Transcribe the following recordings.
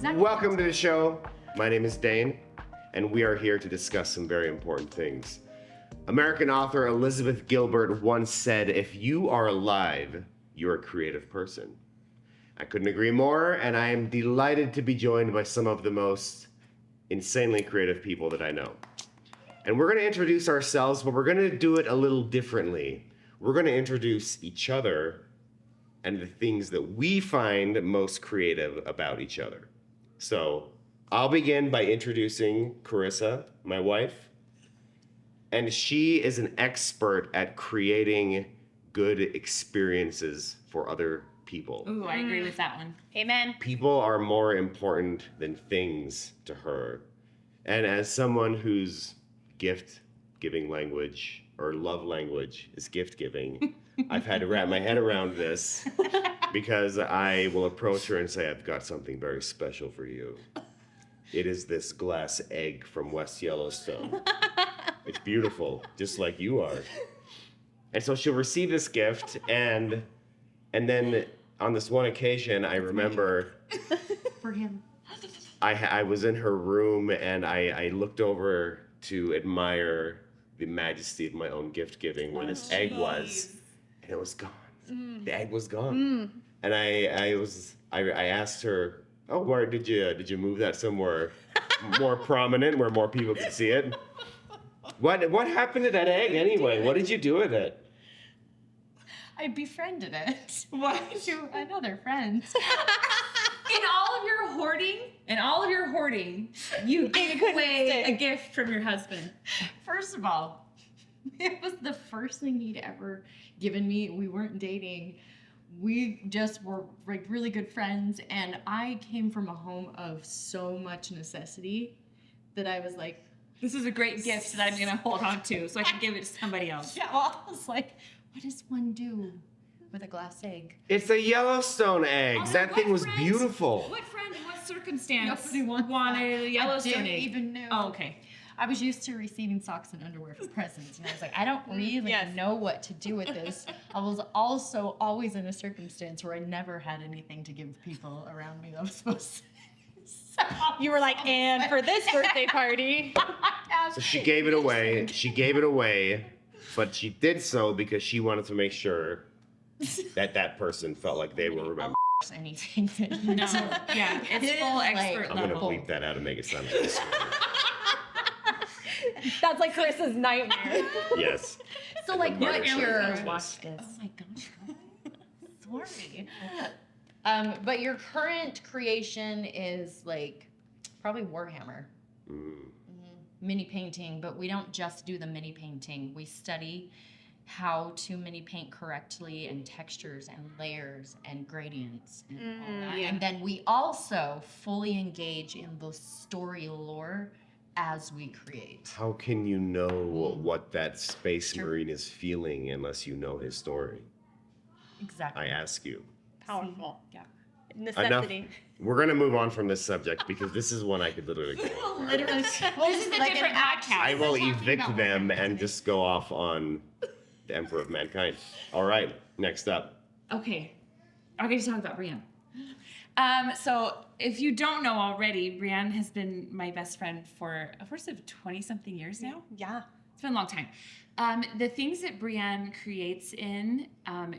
exactly. Welcome to the show. My name is Dane, and we are here to discuss some very important things. American author Elizabeth Gilbert once said, "If you are alive, you're a creative person." I couldn't agree more, and I am delighted to be joined by some of the most insanely creative people that I know. And we're going to introduce ourselves, but we're going to do it a little differently. We're going to introduce each other and the things that we find most creative about each other. So I'll begin by introducing Carissa, my wife. And she is an expert at creating good experiences for other people. Ooh, I agree with that one. Amen. People are more important than things to her. And as someone whose gift-giving language or love language is gift-giving, I've had to wrap my head around this because I will approach her and say, "I've got something very special for you. It is this glass egg from West Yellowstone. It's beautiful, just like you are." And so she'll receive this gift, and then on this one occasion, I remember For him. I was in her room, and I looked over to admire the majesty of my own gift giving, where this egg was, and it was gone. The egg was gone, and I asked her, "Oh, where did you move that somewhere more prominent, where more people could see it?" What happened to that egg anyway? What did you do with it? I befriended it. What? To another friend. In all of your hoarding, you gave away a gift from your husband. First of all, it was the first thing he'd ever given me. We weren't dating. We just were like really good friends, and I came from a home of so much necessity that I was like, This is a great gift that I'm gonna hold on to so I can give it to somebody else. yeah, well, I was like, what does one do with a glass egg? It's a Yellowstone egg. Also, That thing what was friend- beautiful. What friend in what circumstance Nobody wants wanted a I Yellowstone didn't egg? even know. Oh, okay. I was used to receiving socks and underwear for presents, and I was like, I don't really know what to do with this. I was also always in a circumstance where I never had anything to give people around me that was supposed to. So, You were like, and for this birthday party. So she gave it away. She gave it away, but she did so because she wanted to make sure that person felt like they were remembered. anything that No, yeah, it's It full is like- expert I'm gonna level. bleep that out and make it sound like this. That's like Chris's nightmare. Yes. So like Margaret what's Short your does watch this. this? Oh my gosh. Sorry. But your current creation is like probably Warhammer. Mini painting, but we don't just do the mini painting. We study how to mini paint correctly and textures and layers and gradients and all that. yeah. And then we also fully engage in the story lore as we create. How can you know what that space marine is feeling unless you know his story? Exactly. I ask you. Powerful. Yeah. Enough. Necessity. We're gonna move on from this subject because this is one I could literally go on for. Literally. This is a different podcast. I will evict them and just go off on the Emperor of Mankind. All right, next up. Okay, I'm going to talk about Brienne. So if you don't know already, Brienne has been my best friend for a course of 20-something years now. Yeah. It's been a long time. The things that Brienne creates in,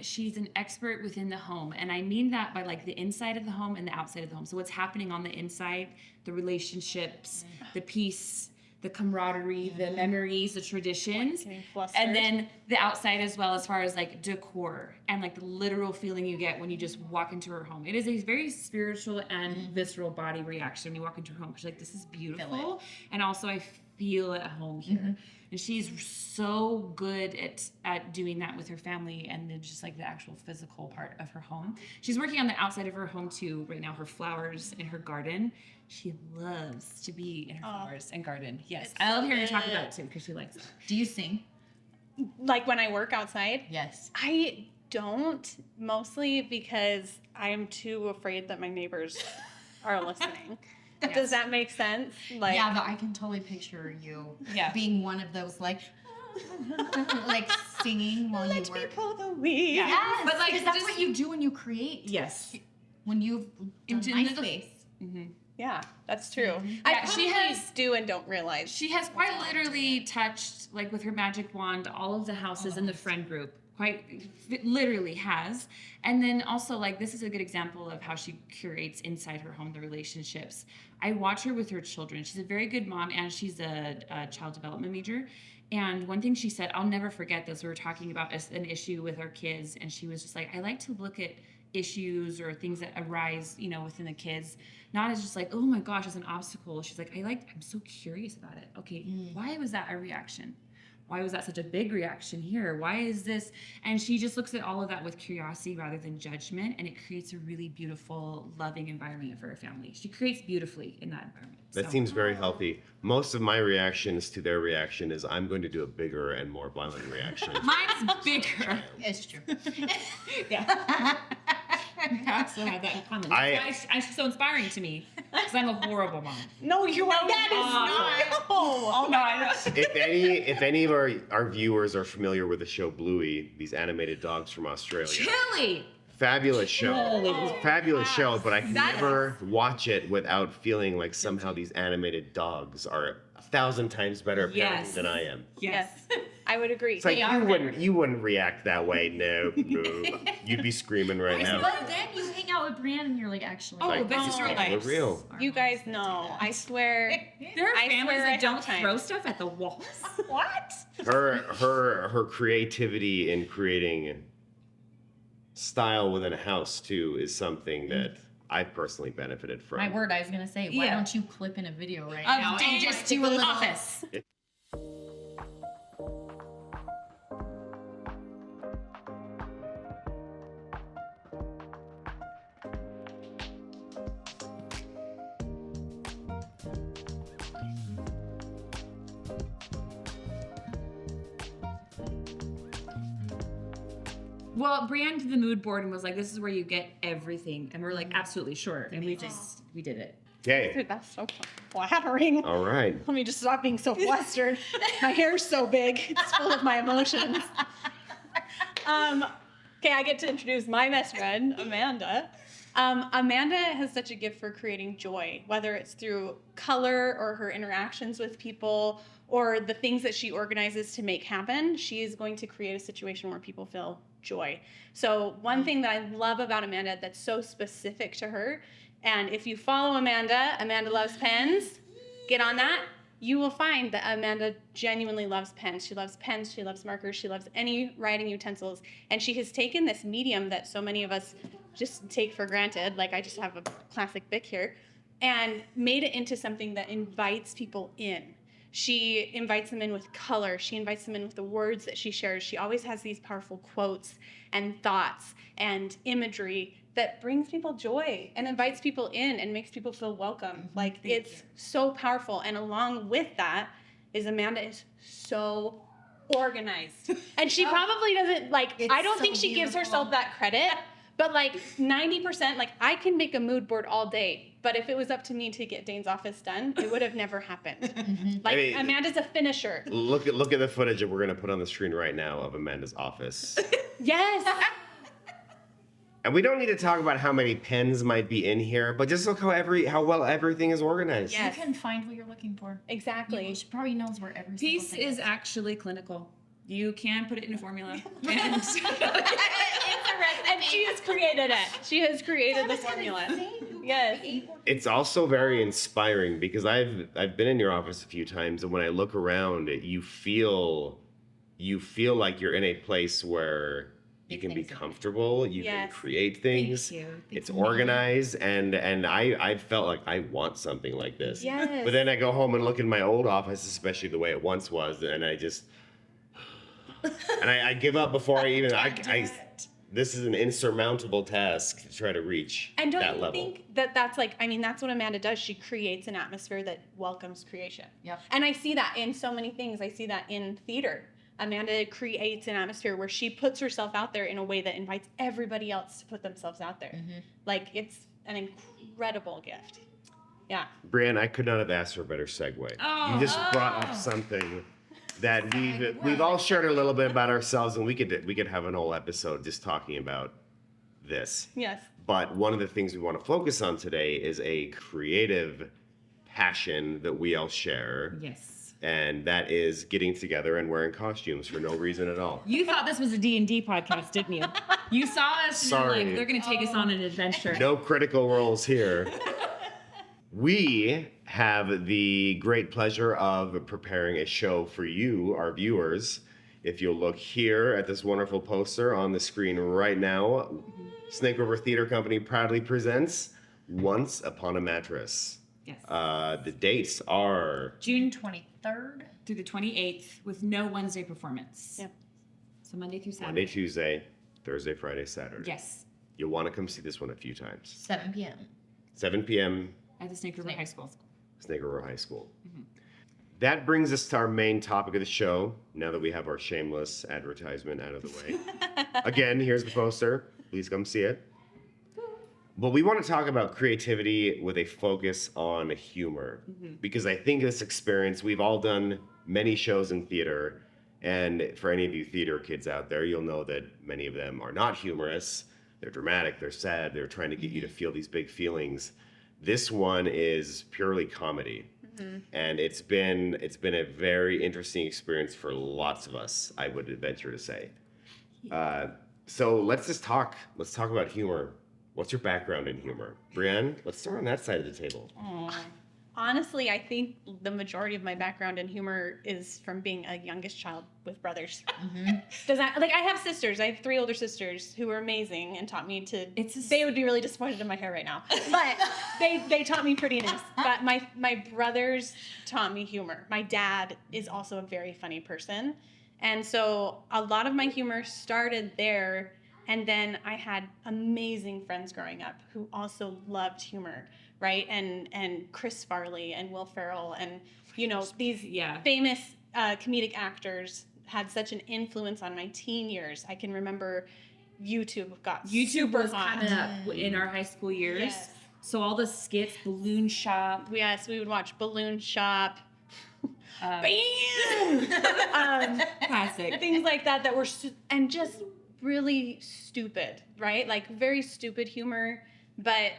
she's an expert within the home. And I mean that by like the inside of the home and the outside of the home. So what's happening on the inside, the relationships, the peace, the camaraderie, the memories, the traditions. Getting flustered. And then the outside as well, as far as like decor and like the literal feeling you get when you just walk into her home. It is a very spiritual and visceral body reaction when you walk into her home. Because like, this is beautiful. And also I feel at home here. And she's so good at doing that with her family and then just like the actual physical part of her home. She's working on the outside of her home too right now, her flowers in her garden. She loves to be in her flowers and garden. Yes, It's I love so hearing her talk good. about it too because she likes it. Do you sing? Like when I work outside, Yes. I don't, mostly because I'm too afraid that my neighbors are listening. Yes. Does that make sense? Like, Yeah, but I can totally picture you Yeah. being one of those like like singing while you let me work. pull the weed. Yeah. Yes, But, like, because that's just- what you do when you create. Yes. When you've done Into my the- space. Yeah, that's true. Yeah, I she probably has- do and don't realize. She has quite literally touched, like with her magic wand, all of the houses in the friend group. Quite literally has. And then also, like, this is a good example of how she curates inside her home the relationships. I watch her with her children. She's a very good mom, and she's a child development major. And one thing she said, I'll never forget this. We were talking about an issue with our kids, and she was just like, I like to look at issues or things that arise, within the kids, not as just like, oh my gosh, as an obstacle. She's like, I'm so curious about it. Okay, why was that a reaction? Why was that such a big reaction here? Why is this? And she just looks at all of that with curiosity rather than judgment, and it creates a really beautiful, loving environment for her family. She creates beautifully in that environment. That seems very healthy. Most of my reactions to their reaction is I'm going to do a bigger and more violent reaction. Mine's bigger. It's true. Yeah. We also have that in common. That's why she's so inspiring to me, because I'm a horrible mom. No, you are. That is not. Oh my gosh. If any of our viewers are familiar with the show Bluey, these animated dogs from Australia, Chili. fabulous show. Oh, Fabulous show, but I can That never watch it without feeling like somehow these animated dogs are 1,000 times better parenting Yes. than I am. Yes. I would agree. It's like They are you wouldn't react that way. No. You'd be screaming right now. But then you hang out with Brienne and you're like, actually. Oh, Like, this is real we're life. real. You guys know. I swear. There are I families swear I that have don't time. throw stuff at the walls. What? Her creativity in creating style within a house too is something that I've personally benefited from. My word, I was gonna say, why Yeah. don't you clip in a video right Of now Dane and just do a little office. Well, Brienne did the mood board and was like, "This is where you get everything," and we're like, "Absolutely, sure." And we did it. Okay. Dude, that's so flattering. All right. Let me just stop being so flustered. My hair's so big. It's full of my emotions. Okay, I get to introduce my best friend, Amanda. Amanda has such a gift for creating joy, whether it's through color or her interactions with people or the things that she organizes to make happen. She is going to create a situation where people feel joy. So one thing that I love about Amanda that's so specific to her, and if you follow Amanda loves pens, get on that. You will find that Amanda genuinely loves pens. She loves pens, she loves markers, she loves any writing utensils. And she has taken this medium that so many of us just take for granted, like I just have a classic Bic here, and made it into something that invites people in. She invites them in with color. She invites them in with the words that she shares. She always has these powerful quotes and thoughts and imagery that brings people joy and invites people in and makes people feel welcome. Like it's so powerful. And along with that is Amanda is so organized. And she probably doesn't I don't think she gives herself that credit. But 90%, I can make a mood board all day, but if it was up to me to get Dane's office done, it would have never happened. I mean, Amanda's a finisher. Look at the footage that we're gonna put on the screen right now of Amanda's office. Yes. And we don't need to talk about how many pens might be in here, but just look how well everything is organized. Yes. You can find what you're looking for. Exactly. She probably knows where every Peace single thing is actually clinical. You can put it in a formula. And And she has created it. She has created the formula. Yes. It's also very inspiring because I've been in your office a few times, and when I look around, you feel like you're in a place where you can be comfortable, you can Yes. create things. Thank you. It's organized, and I felt like I want something like this. Yes. But then I go home and look in my old office, especially the way it once was, and I just I give up before I even this is an insurmountable task to try to reach And don't that you level. think that's that's what Amanda does? She creates an atmosphere that welcomes creation. Yep. And I see that in so many things. I see that in theater. Amanda creates an atmosphere where she puts herself out there in a way that invites everybody else to put themselves out there. It's an incredible gift. Yeah. Brienne, I could not have asked for a better segue. You just brought up something that we've all shared a little bit about ourselves, and we could have an whole episode just talking about this. Yes. But one of the things we want to focus on today is a creative passion that we all share. Yes. And that is getting together and wearing costumes for no reason at all. You thought this was a D&D podcast, didn't you? You saw us and Sorry. you're like, they're going to take us on an adventure. No critical roles here. We have the great pleasure of preparing a show for you, our viewers. If you'll look here at this wonderful poster on the screen right now, Snake River Theater Company proudly presents Once Upon a Mattress. Yes. The dates are June 23rd. Through the 28th with no Wednesday performance. Yep. So Monday through Saturday. Monday, Tuesday, Thursday, Friday, Saturday. Yes. You'll want to come see this one a few times. 7 p.m. 7 p.m. At the Snake River High School. Snake River High School. That brings us to our main topic of the show, now that we have our shameless advertisement out of the way. Again, here's the poster. Please come see it. But we want to talk about creativity with a focus on humor. Because I think this experience, we've all done many shows in theater. And for any of you theater kids out there, you'll know that many of them are not humorous. They're dramatic, they're sad, they're trying to get you to feel these big feelings. This one is purely comedy. And it's been a very interesting experience for lots of us, I would venture to say. So let's talk about humor. What's your background in humor? Brienne, let's start on that side of the table. Honestly, I think the majority of my background in humor is from being a youngest child with brothers. Does that, like, I have sisters. I have 3 older sisters who are amazing and taught me to. They would be really disappointed in my hair right now, but they taught me prettiness. But my brothers taught me humor. My dad is also a very funny person, and so a lot of my humor started there. And then I had amazing friends growing up who also loved humor, right? And Chris Farley and Will Ferrell and, you know, these famous comedic actors had such an influence on my teen years. I can remember YouTube super was hot. coming up in our high school years. Yes. So all the skits, Balloon Shop. Yes, we would watch Balloon Shop. Classic. Things like that were, and just really stupid, right? Like very stupid humor, but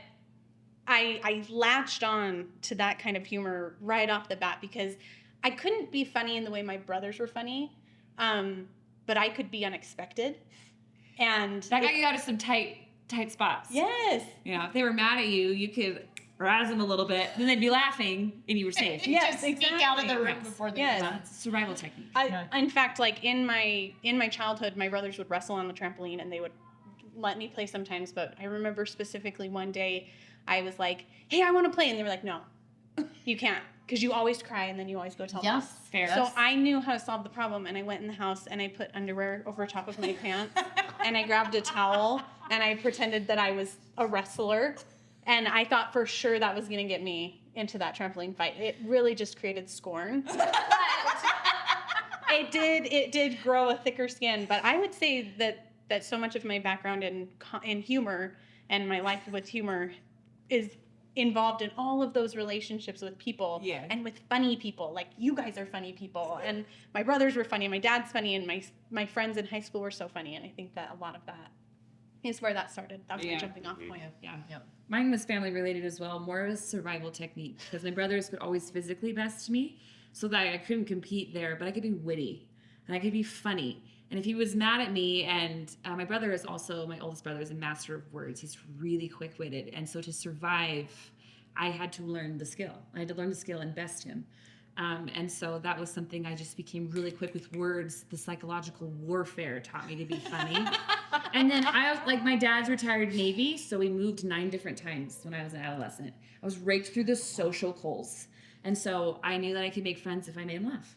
I latched on to that kind of humor right off the bat because I couldn't be funny in the way my brothers were funny, but I could be unexpected. And that got you out of some tight spots. Yes. You know, if they were mad at you, you could razz them a little bit, then they'd be laughing and you were safe. Yes, Just sneak out of the room before they Yes. It's a survival technique. In fact, like in my childhood, my brothers would wrestle on the trampoline and they would let me play sometimes. But I remember specifically one day I was like, "Hey, I want to play," and they were like, "No, you can't, because you always cry and then you always go tell mom." Fair. So I knew how to solve the problem, and I went in the house and I put underwear over top of my pants, and I grabbed a towel and I pretended that I was a wrestler, and I thought for sure that was gonna get me into that trampoline fight. It really just created scorn. But it did grow a thicker skin. But I would say that so much of my background in humor and my life with humor is involved in all of those relationships with people and with funny people. Like, you guys are funny people, and my brothers were funny, and my dad's funny, and my friends in high school were so funny. And I think that a lot of that is where that started. That was my jumping off point. Yeah. Mine was family related as well, more of a survival technique, because my brothers could always physically best me, so that I couldn't compete there, but I could be witty and I could be funny. And if he was mad at me, and my brother is also, my oldest brother is a master of words. He's really quick-witted. And so to survive, I had to learn the skill. I had to learn the skill and best him. And so that was something I just became really quick with words. The psychological warfare taught me to be funny. And then my dad's retired Navy, so we moved 9 different times when I was an adolescent. I was raked through the social coals. And so I knew that I could make friends if I made them laugh.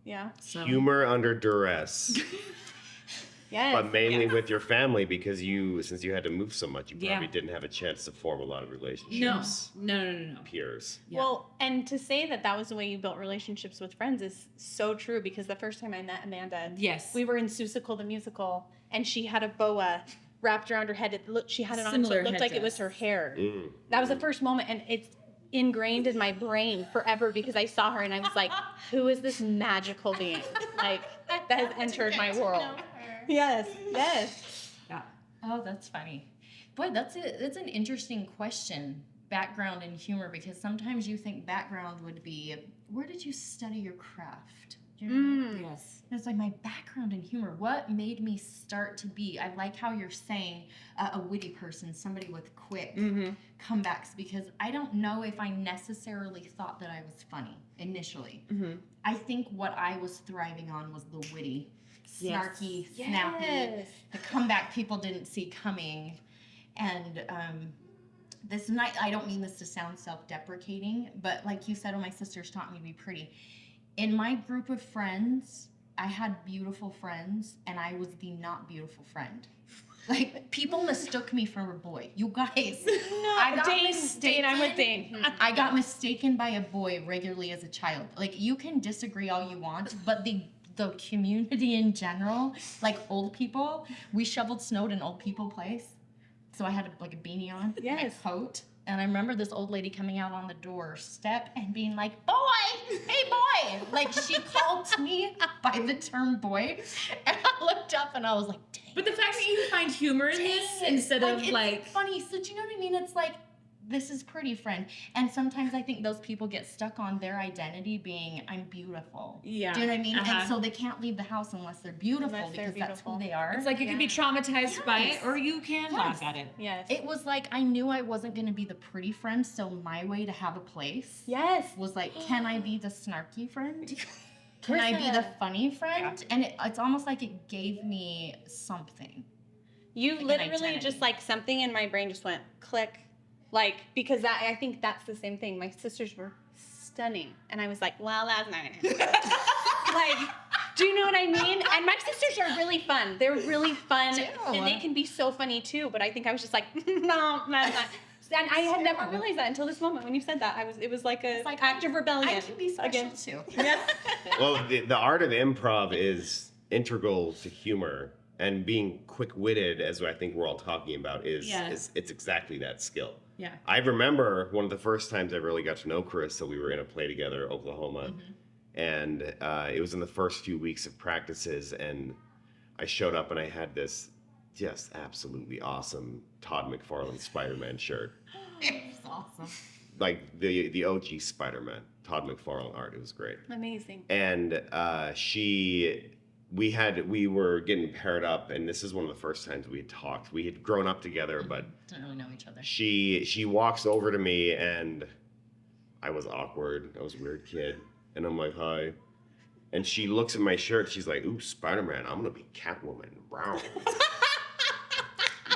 Yeah. So. Humor under duress. Yes. But mainly with your family, because since you had to move so much, you probably Yeah. didn't have a chance to form a lot of relationships. No. Peers. Yeah. Well, and to say that was the way you built relationships with friends is so true, because the first time I met Amanda, Yes. we were in Seussical the musical, and she had a boa wrapped around her head. She had it on, so Similar it looked like it was headdress. her hair. Mm. That was the first moment, and it's ingrained in my brain forever, because I saw her and I was like, who is this magical being? Like, that has entered my world. Yes. Yeah. Oh, that's funny. Boy, that's an interesting question. Background in humor, because sometimes you think background would be, where did you study your craft? Do you know? Yes. It's like my background in humor. What made me start to be? I like how you're saying a witty person, somebody with quick comebacks, because I don't know if I necessarily thought that I was funny initially. I think what I was thriving on was the witty, snarky, snappy, the comeback people didn't see coming. And this night, I don't mean this to sound self-deprecating, but like you said, my sisters taught me to be pretty. In my group of friends, I had beautiful friends, and I was the not beautiful friend. Like, people mistook me for a boy. You guys. No, Dane, I'm with Dane. I got mistaken by a boy regularly as a child. Like, you can disagree all you want, but the community in general, like old people, we shoveled snow at an old people place. So I had a beanie on, a coat. And I remember this old lady coming out on the doorstep and being like, boy, hey boy. Like, she called me by the term boy. And I looked up and I was like, dang. But the fact that you find humor in this instead of it's funny. So do you know what I mean? It's like, this is pretty, friend. And sometimes I think those people get stuck on their identity being, I'm beautiful. Yeah. Do you know what I mean? And so they can't leave the house unless they're beautiful, that's who they are. It's like you can be traumatized by it, or you can laugh at it. Yes. It was like I knew I wasn't going to be the pretty friend, so my way to have a place was like, can I be the snarky friend? Can I be the funny friend? Yeah. And it's almost like it gave me something. You like literally just like something in my brain just went click. Like, because I think that's the same thing. My sisters were stunning. And I was like, well, that's not going to happen. Like, do you know what I mean? And my sisters are really fun. They're really fun. And they can be so funny, too. But I think I was just like, no, that's not. And I had never realized that until this moment when you said that. It was like an act of rebellion. I can be special, too. Yeah. Well, the art of improv is integral to humor. And being quick-witted, as I think we're all talking about, is it's exactly that skill. Yeah. I remember one of the first times I really got to know Carissa, we were in a play together, Oklahoma, and it was in the first few weeks of practices, and I showed up and I had this just absolutely awesome Todd McFarlane Spider-Man shirt. It was awesome. Like the OG Spider-Man, Todd McFarlane art. It was great. Amazing. And we were getting paired up, and this is one of the first times we had talked. We had grown up together, but didn't really know each other. She walks over to me, and I was awkward. I was a weird kid, and I'm like, hi. And she looks at my shirt. She's like, ooh, Spider-Man, I'm gonna be Catwoman. Wow.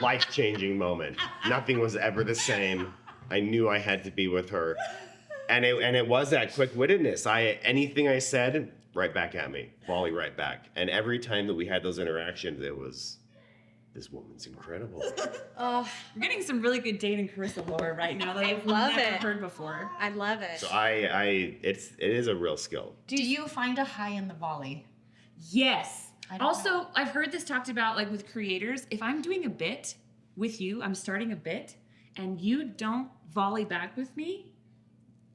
Life-changing moment. Nothing was ever the same. I knew I had to be with her, and it was that quick-wittedness. Anything I said, right back at me, volley right back. And every time that we had those interactions, it was, this woman's incredible. We're getting some really good Dane and Carissa lore right now that I've never heard before. I love it. So it is a real skill. Do you find a high in the volley? Yes. Also, know. I've heard this talked about like with creators. If I'm doing a bit with you, I'm starting a bit, and you don't volley back with me,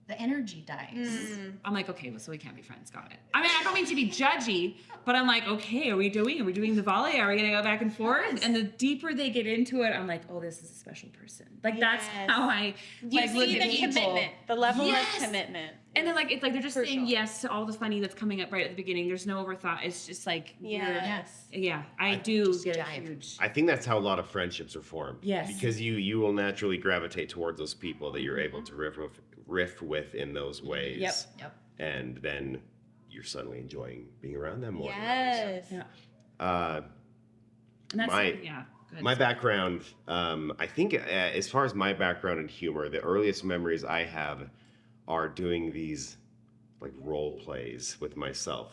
the energy dies. I'm like, okay, well, so we can't be friends. Got it. I mean, I don't mean to be judgy, but I'm like, okay, are we doing the volley? Are we gonna go back and forth? And the deeper they get into it, I'm like, oh, this is a special person. Like that's how I you see look the at people. commitment, the level of commitment. And then it's like they're just saying yes to all the funny that's coming up right at the beginning. There's no overthought. It's just like I do get a huge. I think that's how a lot of friendships are formed. Yes. Because you will naturally gravitate towards those people that you're able to riff with in those ways. Yep. And then you're suddenly enjoying being around them more. Yes. Yeah. And that's my background, I think as far as my background in humor, the earliest memories I have are doing these like role plays with myself.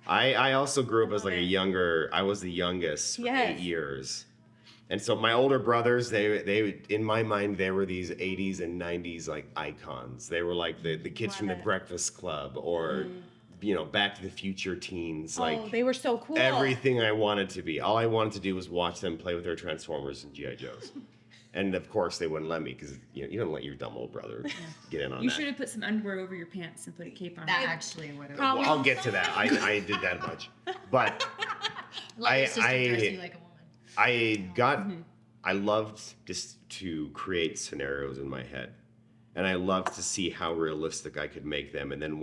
I also grew up as like I was the youngest for 8 years. And so my older brothers, they in my mind, they were these 80s and 90s like icons. They were like the kids from the Breakfast Club or, Back to the Future teens. Like they were so cool. Everything I wanted to be. All I wanted to do was watch them play with their Transformers and G.I. Joes. And of course they wouldn't let me because you don't let your dumb old brother get in on that. You should have put some underwear over your pants and put a cape on. That actually would have. Well, I'll get to that. I did that much, but I got I loved just to create scenarios in my head, and I loved to see how realistic I could make them. And then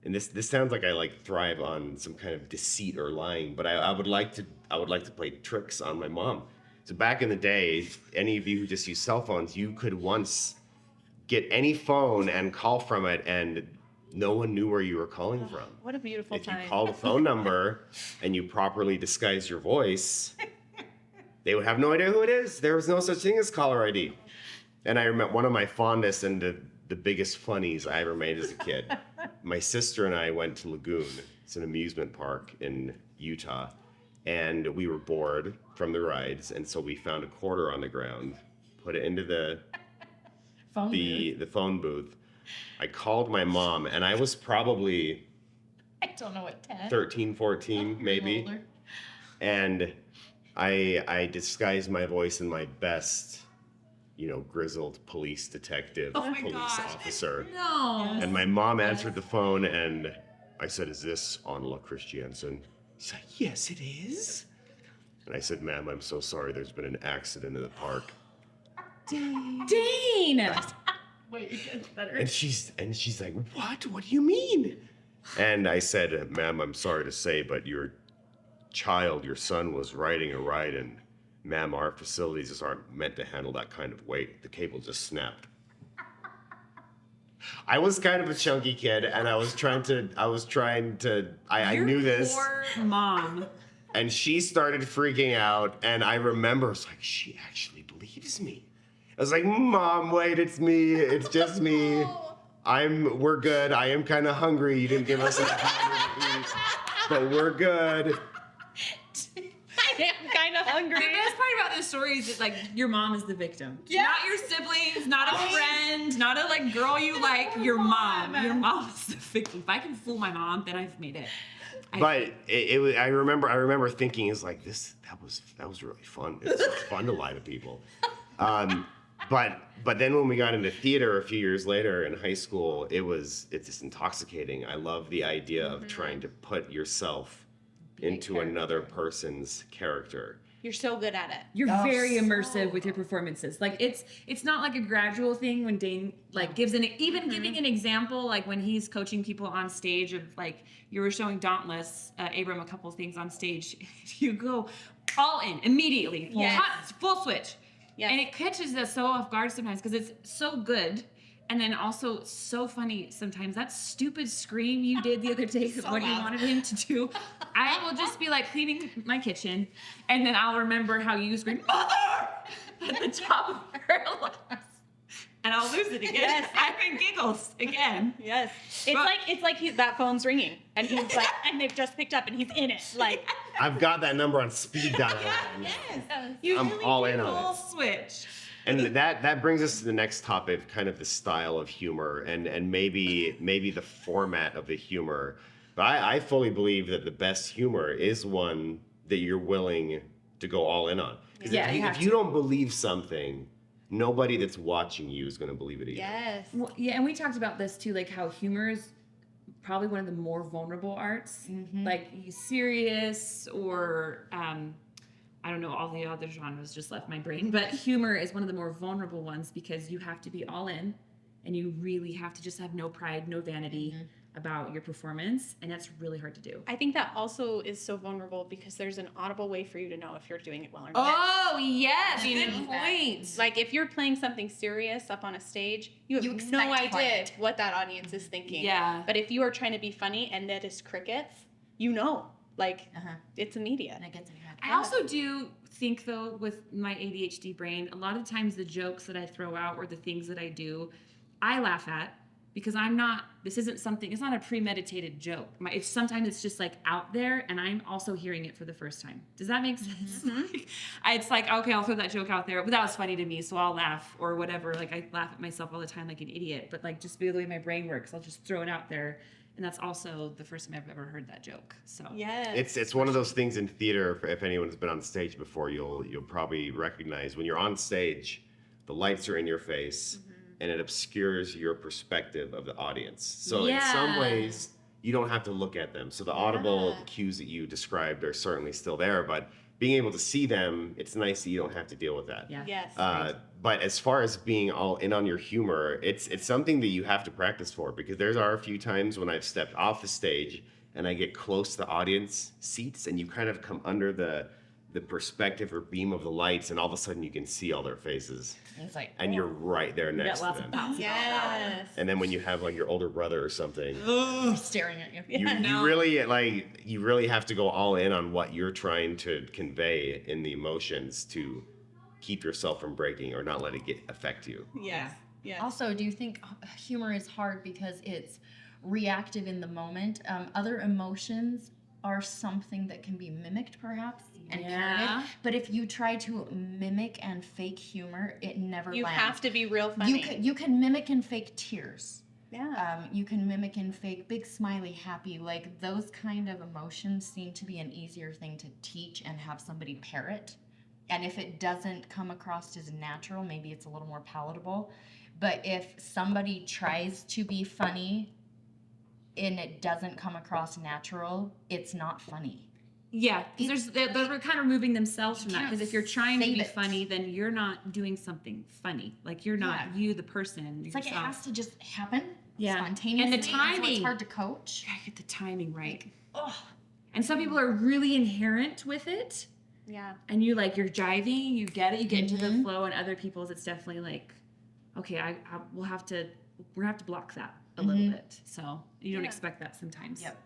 and this sounds like I like thrive on some kind of deceit or lying, but I would like to play tricks on my mom. So back in the day, any of you who just use cell phones, you could once get any phone and call from it, and no one knew where you were calling from. What a beautiful If time. you called a phone number and you properly disguised your voice, they would have no idea who it is. There was no such thing as caller ID. And I remember one of my fondest and the biggest funnies I ever made as a kid. My sister and I went to Lagoon. It's an amusement park in Utah. And we were bored from the rides. And so we found a quarter on the ground, put it into the phone booth. I called my mom, and I was probably, I don't know what 10. 13, 14, maybe. Older. And I disguised my voice in my best, grizzled police detective, police officer. No. And my mom answered the phone, and I said, "Is this Anla Christiansen?" She's like, "Yes, it is." And I said, "Ma'am, I'm so sorry. There's been an accident in the park." Dane. Wait, it gets better. And she's like, "What? What do you mean?" And I said, "Ma'am, I'm sorry to say, but your son was riding a ride, and ma'am, our facilities just aren't meant to handle that kind of weight. The cable just snapped." I was kind of a chunky kid, and I knew this. Poor mom. And she started freaking out, and I remember, it's like, she actually believes me. I was like, "Mom, wait, it's me. It's just me. We're good. I am kind of hungry. You didn't give us enough time to eat, but we're good." I am kind of hungry. The best part about this story is that, like, your mom is the victim. Yes. Not your siblings, not a friend, not a, like, girl you like. Your mom. Your mom is the victim. If I can fool my mom, then I've made it. But it was. I remember thinking, it's like that was really fun. It's so fun to lie to people. But then when we got into theater a few years later in high school, it's just intoxicating. I love the idea of trying to put yourself into another person's character. You're so good at it. You're very immersive with your performances. Like it's not like a gradual thing when Dane gives giving an example, like when he's coaching people on stage of, like, you were showing Dauntless, Abram, a couple of things on stage. You go all in immediately. Yes. Full switch. Yes. And it catches us so off guard sometimes because it's so good. And then also so funny sometimes. That stupid scream you did the other day of what you wanted him to do. I will just be like cleaning my kitchen, and then I'll remember how you screamed, "Mother!" at the top of her lungs. And I'll lose it again. Yes. Ivan giggles again. Yes. It's like that phone's ringing, and he's like, and they've just picked up, and he's in it. Like, I've got that number on speed dial. You I'm really all do in on full it. switch. And that brings us to the next topic, kind of the style of humor and maybe the format of the humor. But I fully believe that the best humor is one that you're willing to go all in on. Because if you don't believe something, nobody that's watching you is going to believe it either. yes. Well, yeah, and we talked about this too, like how humor is probably one of the more vulnerable arts. Like serious or I don't know, all the other genres just left my brain, but humor is one of the more vulnerable ones because you have to be all in and you really have to just have no pride, no vanity about your performance, and that's really hard to do. I think that also is so vulnerable because there's an audible way for you to know if you're doing it well or not. Oh, yes, good point. Like, if you're playing something serious up on a stage, you have no expect idea quiet. what that audience is thinking. Yeah. But if you are trying to be funny and that is crickets, it's immediate. And it gets in your head. I also do think, though, with my ADHD brain, a lot of times the jokes that I throw out or the things that I do, I laugh at because it's not a premeditated joke. Sometimes it's just like out there and I'm also hearing it for the first time. Does that make sense? It's like, okay, I'll throw that joke out there, but that was funny to me, so I'll laugh or whatever. Like, I laugh at myself all the time like an idiot, but like just the way my brain works, I'll just throw it out there. And that's also the first time I've ever heard that joke. So Yes. It's one of those things in theater. If anyone's been on stage before, you'll probably recognize when you're on stage, the lights are in your face, and it obscures your perspective of the audience. So in some ways, you don't have to look at them. So the audible cues that you described are certainly still there, but being able to see them, it's nice that you don't have to deal with that. Yeah. Yes. But as far as being all in on your humor, it's something that you have to practice for, because there are a few times when I've stepped off the stage and I get close to the audience seats and you kind of come under the perspective or beam of the lights, and all of a sudden you can see all their faces. It's like, And you're right there You got next to lots them. of thoughts. Yes. And then when you have like your older brother or something, staring at you. you really have to go all in on what you're trying to convey in the emotions to keep yourself from breaking or not let it affect you. Yes. Yes. Also, do you think humor is hard because it's reactive in the moment? Other emotions are something that can be mimicked, perhaps, and Yeah. parroted. But if you try to mimic and fake humor, it never You lands. have to be real funny. You can mimic and fake tears. Yeah. You can mimic and fake big smiley happy. Like those kind of emotions seem to be an easier thing to teach and have somebody parrot. And if it doesn't come across as natural, maybe it's a little more palatable. But if somebody tries to be funny and it doesn't come across natural, it's not funny. Yeah, because they're kind of removing themselves from that. can't Because if you're trying to save be it. funny, then you're not doing something funny. Like you're not Yeah. you, the person. It's like it yourself. has to just happen Yeah. spontaneously. And the so timing. it's hard to coach. Gotta get the timing right. Oh, And some people are really inherent with it, Yeah. and you're jiving, you get it, you get into the Mhm. flow. And other people's, it's definitely like, okay, we're gonna have to block that a little bit. So you don't Yeah. expect that sometimes. yep.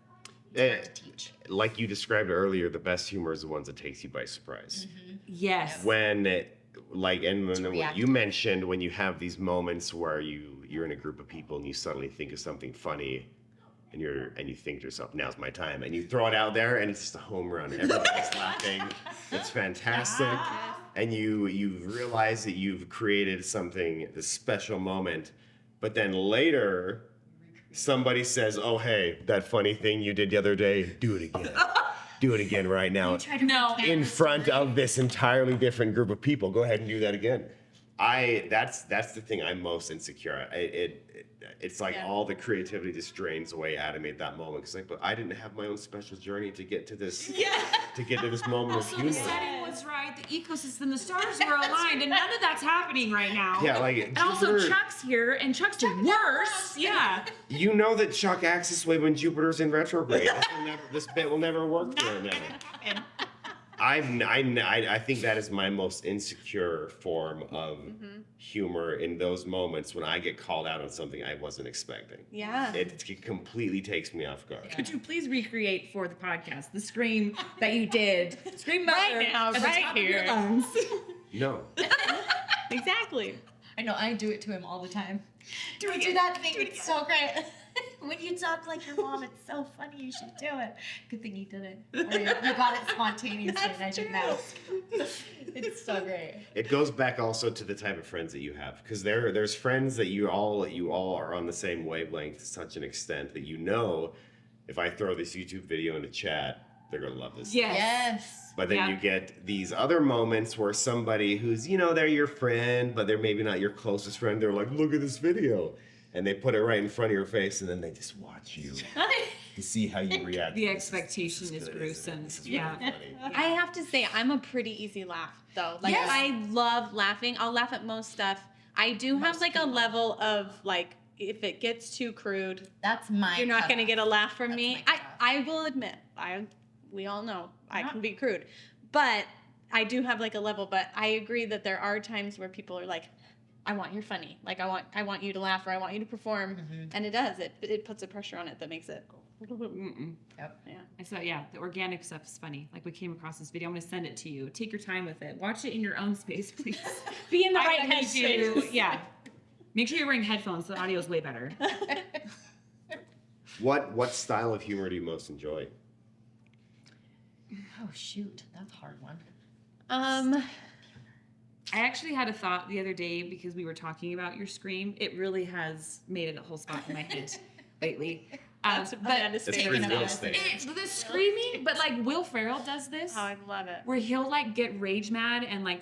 Eh, Hard to teach. like you described earlier, the best humor is the ones that takes you by surprise. Yes. When what you reactive. mentioned, when you have these moments where you're in a group of people and you suddenly think of something funny and you think to yourself, now's my time, and you throw it out there and it's just a home run. Everybody's laughing. It's fantastic. And you realize that you've created something, this special moment, but then later somebody says, oh hey, that funny thing you did the other day, do it again. Do it again right now. No. In front of this entirely different group of people. Go ahead and do that again. That's the thing I'm most insecure at. It's like Yeah. all the creativity just drains away out of me at that moment. It's like, but I didn't have my own special journey to get to this moment of Also, humor. the setting was right, the ecosystem, the stars were aligned, and none of that's happening right now. Yeah, like And also, Jupiter- Chuck's here, and Chuck's did worse. Yeah. you know that Chuck acts this way when Jupiter's in retrograde. This bit will never work for him now. I think that is my most insecure form of humor in those moments when I get called out on something I wasn't expecting. Yeah. It completely takes me off guard. Could you please recreate for the podcast the scream that you did? Scream mother Right now, at the right top of your here. lungs. No. Exactly. I know, I do it to him all the time. Do that thing, it's so great. When you talk like your mom, it's so funny, you should do it. Good thing you did it. Or you got it spontaneously and I didn't ask. It's so great. It goes back also to the type of friends that you have, because there's friends that you all are on the same wavelength to such an extent that if I throw this YouTube video into chat, they're gonna love this. Yes. But then Yeah. you get these other moments where somebody who's, they're your friend, but they're maybe not your closest friend. They're like, look at this video. And they put it right in front of your face, and then they just watch you to see how you react. The This expectation is good, isn't it? gruesome. This is Yeah. really funny. I have to say, I'm a pretty easy laugh, though. Like, Yes. I love laughing. I'll laugh at most stuff. I do have, like, a level of, like, if it gets too crude, That's my you're not going to cutoff. get a laugh from That's me. my cutoff. I will admit, we all know I can be crude. But I do have, like, a level. But I agree that there are times where people are like, I want you funny. Like, I want you to laugh, or I want you to perform. And it does. It puts a pressure on it that makes it. Mm-mm. Yep. Yeah. I said, yeah, the organic stuff is funny. Like, we came across this video. I'm going to send it to you. Take your time with it. Watch it in your own space, please. Be in the I right need you- headspace. Yeah. Make sure you're wearing headphones. So the audio is way better. What style of humor do you most enjoy? Oh shoot, that's a hard one. I actually had a thought the other day because we were talking about your scream. It really has made it a whole spot in my head lately. That's but It's Taking free it real out. estate. it's the screaming, but like Will Ferrell does this. Oh, I love it. Where he'll like get rage mad and like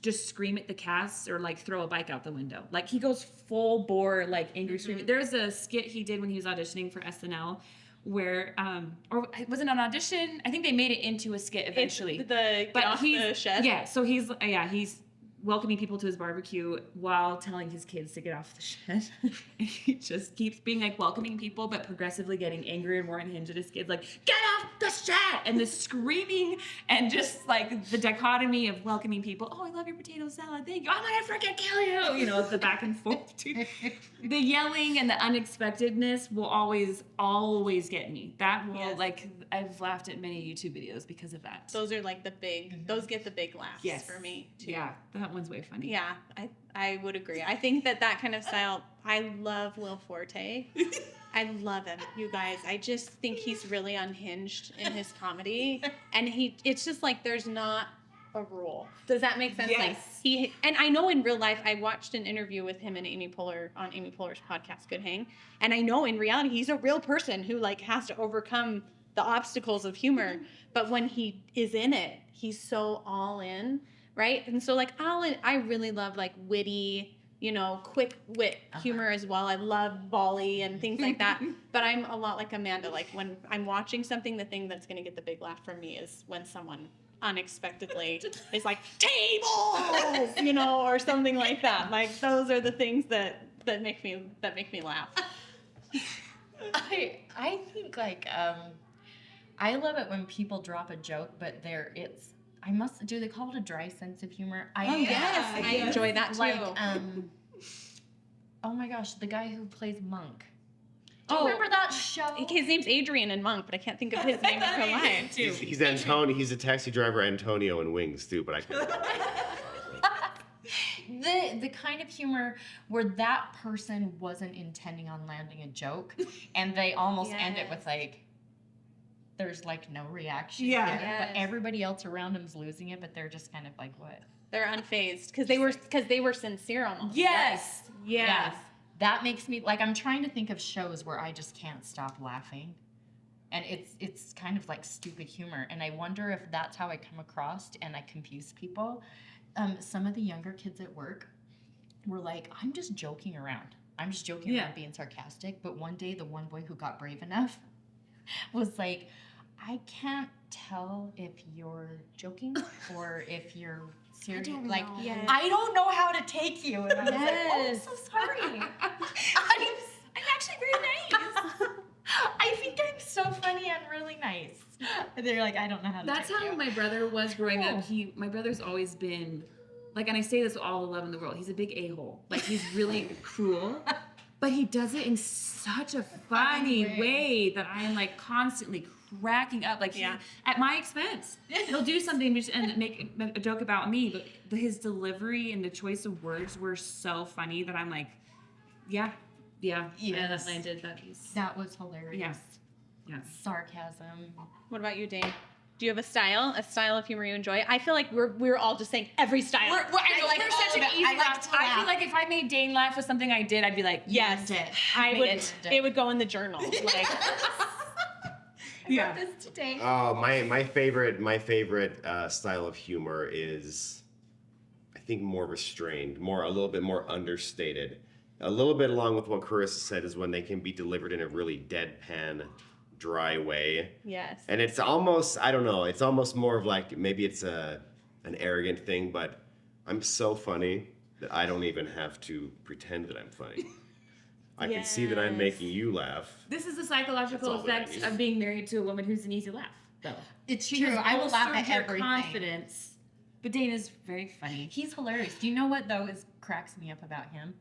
just scream at the cast or like throw a bike out the window. Like he goes full bore like angry screaming. There's a skit he did when he was auditioning for SNL where or was it an audition? I think they made it into a skit eventually. It's the get off the shed. Yeah, so he's welcoming people to his barbecue while telling his kids to get off the shed. And he just keeps being like welcoming people, but progressively getting angrier and more unhinged at his kids, like, get off the shed! And the screaming and just like the dichotomy of welcoming people. Oh, I love your potato salad. Thank you. I'm gonna freaking kill you. You know, the back and forth. The yelling and the unexpectedness will always get me. That will I've laughed at many YouTube videos because of that. Those are like the big, those get the big laughs for me too. Yeah, that one's way funny. Yeah, I would agree. I think that kind of style, I love Will Forte. I love him, you guys. I just think he's really unhinged in his comedy. And it's just like there's not a rule. Does that make sense? Yes. Like and I know in real life, I watched an interview with him and Amy Poehler on Amy Poehler's podcast, Good Hang. And I know in reality, he's a real person who like has to overcome the obstacles of humor. But when he is in it, he's so all in, right? And so like I really love like witty, you know, quick wit humor as well. I love volley and things like that. But I'm a lot like Amanda. Like when I'm watching something, the thing that's going to get the big laugh from me is when someone unexpectedly is like, tables, you know, or something like that. Like those are the things that make me laugh. I think like I love it when people drop a joke, but do they call it a dry sense of humor? I enjoy that too. Like oh my gosh, the guy who plays Monk. Do you remember that show? His name's Adrian in Monk, but I can't think of his name in real life. He's Antonio. He's a taxi driver, Antonio in Wings too, but I can't. The kind of humor where that person wasn't intending on landing a joke, and they almost end it with like, there's like no reaction. Yeah. But everybody else around him's losing it, but they're just kind of like, what? They're unfazed because they were sincere almost. Yes. Yes. That makes me like, I'm trying to think of shows where I just can't stop laughing. And it's kind of like stupid humor. And I wonder if that's how I come across and I confuse people. Some of the younger kids at work were like, I'm just joking around. I'm just joking around being sarcastic. But one day, the one boy who got brave enough was like, I can't tell if you're joking or if you're serious. I don't know how to take you. And I was like, oh, I'm so sorry. I'm actually very nice. I think I'm so funny and really nice. And they're like, I don't know how to That's take how you. my brother was growing up. My brother's always been, like, and I say this with all the love in the world, he's a big a-hole. Like, he's really cruel. But he does it in such a funny way that I am like constantly cracking up, like at my expense. He'll do something and make a joke about me, but his delivery and the choice of words were so funny that I'm like, yeah, that landed. That was hilarious. Yeah. Sarcasm. What about you, Dane? Do you have a style of humor you enjoy? I feel like we're all just saying every style. We're such an easy laugh. I feel like if I made Dane laugh with something I did, I'd be like, yes, it would go in the journal. Like, yeah. This today. Oh, my favorite style of humor is, I think, more restrained, a little bit more understated. A little bit along with what Carissa said is when they can be delivered in a really deadpan, dry way. Yes. And it's almost, I don't know, it's almost more of like, maybe it's an arrogant thing, but I'm so funny that I don't even have to pretend that I'm funny. I can see that I'm making you laugh. This is the psychological effects of being married to a woman who's an easy laugh, though. It's true. I will laugh at everything. Confidence. But Dane is very funny. He's hilarious. Do you know what, though, cracks me up about him?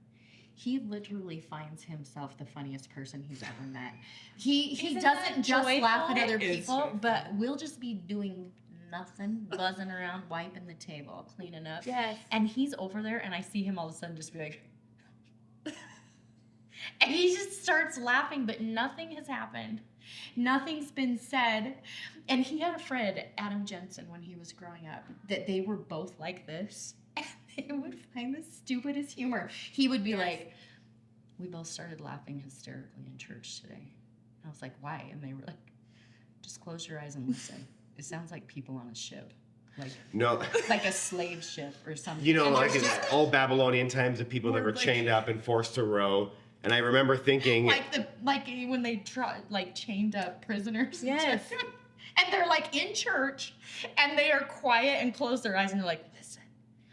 He literally finds himself the funniest person he's ever met. He doesn't just laugh at other people, but we'll just be doing nothing, buzzing around, wiping the table, cleaning up. Yes. And he's over there, and I see him all of a sudden just be like... and he just starts laughing, but nothing has happened. Nothing's been said. And he had a friend, Adam Jensen, when he was growing up, that they were both like this. They would find the stupidest humor. He would be like, we both started laughing hysterically in church today. And I was like, why? And they were like, just close your eyes and listen. It sounds like people on a ship. Like a slave ship or something. You know, like in old Babylonian times, the people that were chained up and forced to row. And I remember thinking, like when they chained up prisoners. Yes. And they're like in church, and they are quiet and close their eyes, and they're like, listen,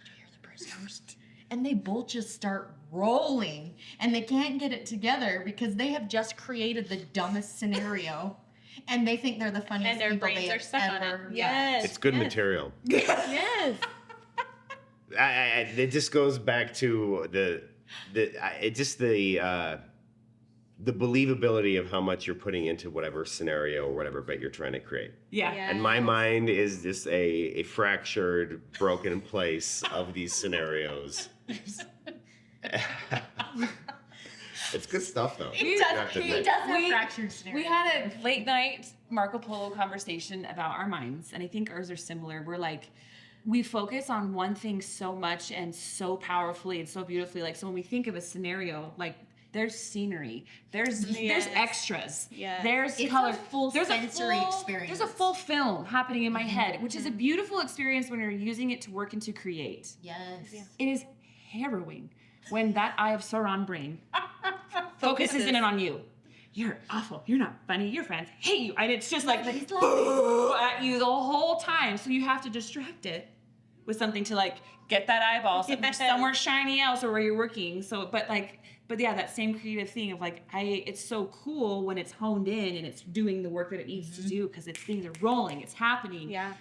do you hear the prisoners? And they both just start rolling, and they can't get it together because they have just created the dumbest scenario, and they think they're the funniest And their people brains they are have stuck on it. ever. Yes. it's good material. Yes. It just goes back to the believability of how much you're putting into whatever scenario or whatever bit you're trying to create. Yeah. And my mind is just a fractured, broken place of these scenarios. It's good stuff, though. He does have fractured scenarios. We had a late night Marco Polo conversation about our minds, and I think ours are similar. We're like, we focus on one thing so much and so powerfully and so beautifully. Like, so when we think of a scenario, like, there's scenery, there's extras, there's It's color, a full there's sensory experience. There's a full film happening in my head, which is a beautiful experience when you're using it to work and to create. Yes. It is harrowing when that eye of Sauron brain focuses in on you. You're awful. You're not funny. Your friends hate you. And it's just like at you the whole time. So you have to distract it with something to like get that eyeball somewhere shiny else or where you're working. So, but yeah, that same creative thing of like, it's so cool when it's honed in and it's doing the work that it needs to do because things are rolling, it's happening. Yeah.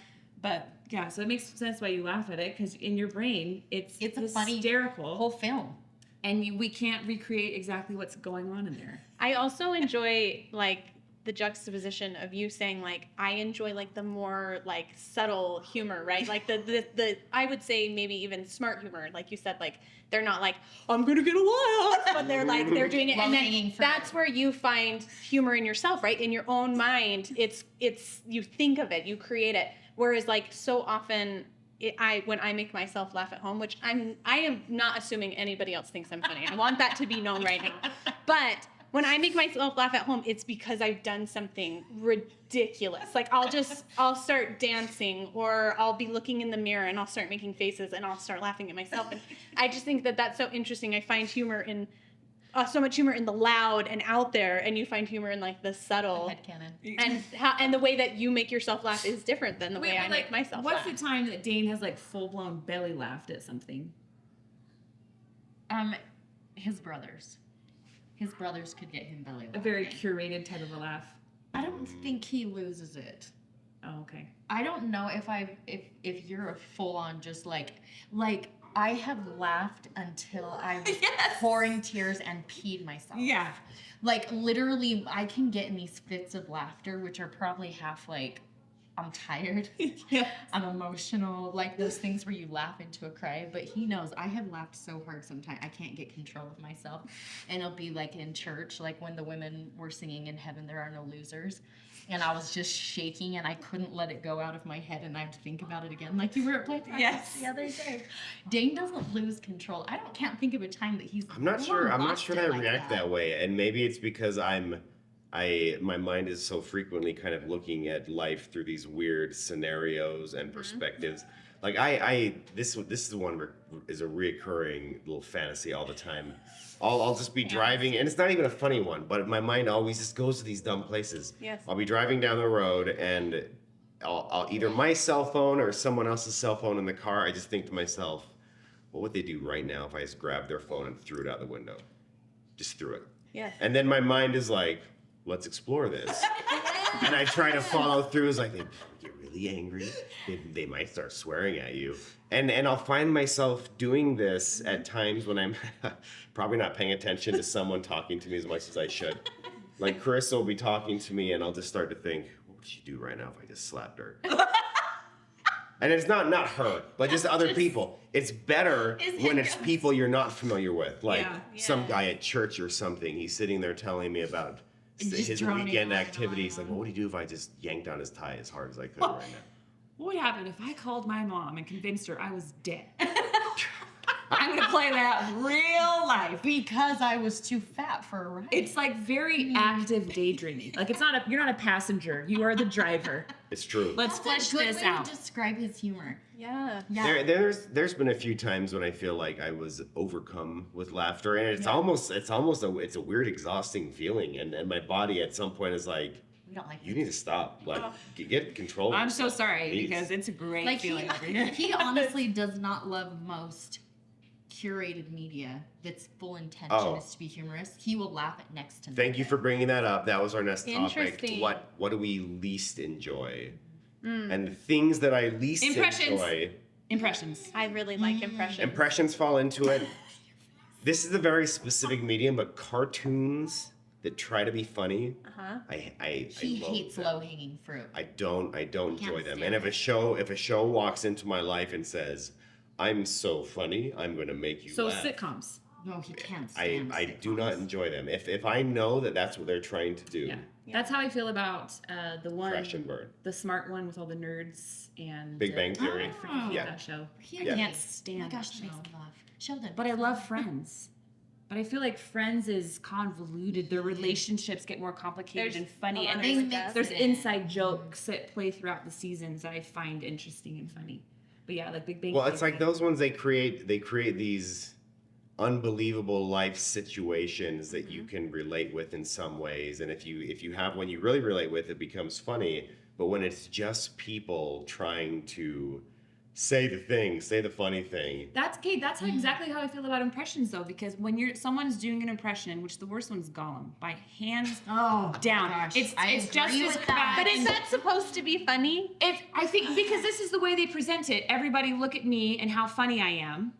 But yeah, so it makes sense why you laugh at it because in your brain, it's a funny hysterical whole film. And we can't recreate exactly what's going on in there. I also enjoy like the juxtaposition of you saying like I enjoy like the more like subtle humor, right? Like the I would say maybe even smart humor, like you said, like they're not like I'm gonna get a laugh, but they're like they're doing it, and then that's where you find humor in yourself, right? In your own mind, it's you think of it, you create it. Whereas like so often. When I make myself laugh at home, which I am not assuming anybody else thinks I'm funny. I want that to be known right now. But when I make myself laugh at home, it's because I've done something ridiculous. Like I'll start dancing, or I'll be looking in the mirror and I'll start making faces and I'll start laughing at myself. And I just think that that's so interesting. I find humor in so much humor in the loud and out there, and you find humor in like the subtle. Headcanon. And the way that you make yourself laugh is different than the way I make myself laugh. What's the time that Dane has like full blown belly laughed at something? His brothers. His brothers could get him belly laughing. A very curated type of a laugh. I don't think he loses it. Oh, okay. I don't know if you're a full on just like I have laughed until I was pouring tears and peed myself. Yeah. Like literally I can get in these fits of laughter, which are probably half like I'm tired. Yeah. I'm emotional. Like those things where you laugh into a cry. But he knows I have laughed so hard sometimes I can't get control of myself. And it'll be like in church, like when the women were singing In Heaven There Are No Losers. And I was just shaking and I couldn't let it go out of my head and I had to think about it again. Like you were at play practice the other day. Dane doesn't lose control. can't think of a time that he's I'm not sure that I react that way. And maybe it's because my mind is so frequently kind of looking at life through these weird scenarios and perspectives. Like this is one is a reoccurring little fantasy all the time. I'll just be driving, and it's not even a funny one, but my mind always just goes to these dumb places. Yes. I'll be driving down the road, and I'll either my cell phone or someone else's cell phone in the car. I just think to myself, what would they do right now if I just grabbed their phone and threw it out the window? Just threw it. Yes. And then my mind is like, let's explore this. And I try to follow through. It's like, they get really angry. They might start swearing at you. And I'll find myself doing this at times when I'm probably not paying attention to someone talking to me as much as I should. Like Carissa will be talking to me and I'll just start to think, what would she do right now if I just slapped her? And it's not her, but just other people. It's better when it's people you're not familiar with. Like some guy at church or something. He's sitting there telling me about his weekend activities. Like, what would he do if I just yanked on his tie as hard as I could right now? What would happen if I called my mom and convinced her I was dead? I'm going to play that real life. Because I was too fat for a ride. It's like very active daydreaming. Like you're not a passenger. You are the driver. It's true. Let's flesh this out. To describe his humor. Yeah. Yeah. There's been a few times when I feel like I was overcome with laughter, and it's almost a weird, exhausting feeling, and my body at some point is like, We don't like you need to stop, like get control. of I'm so yourself, sorry please. because it's a great like feeling over here. he honestly does not love most curated media that's full intention is to be humorous. He will laugh at next to Thank you for bringing that up. That was our next topic. Interesting. What do we least enjoy? And the things that I least enjoy. Impressions. I really like impressions. Impressions fall into it. This is a very specific medium, but cartoons that try to be funny, Uh-huh. I He love hates them. low hanging fruit. I don't enjoy them. stand And if it. a show walks into my life and says, "I'm so funny, I'm going to make you So laugh," sitcoms. No, he can't I stand do not enjoy them. If I know that that's what they're trying to do, Yeah. That's how I feel about the one, crash and burn. the smart one with all the nerds and Big Bang Theory. I freaking hate Yeah. that show. He Yeah. Can't Oh stand my gosh, that it makes show. me laugh. Sheldon. But I love Friends. But I feel like Friends is convoluted. Their relationships get more complicated There's and funny, a lot and of They there's, mix there's it in. inside jokes that play throughout the seasons that I find interesting and funny. But yeah, like Big Bang. Well, it's Theory. like those ones they create these unbelievable life situations that you can relate with in some ways, and if you have one you really relate with, it becomes funny. But when it's just people trying to say the funny thing, That's Kate. That's exactly how I feel about impressions, though, because when someone's doing an impression, which the worst one's Gollum, by hands down. gosh, It's I just agree as with that. bad. But is that supposed to be funny? I think because this is the way they present it. Everybody look at me and how funny I am.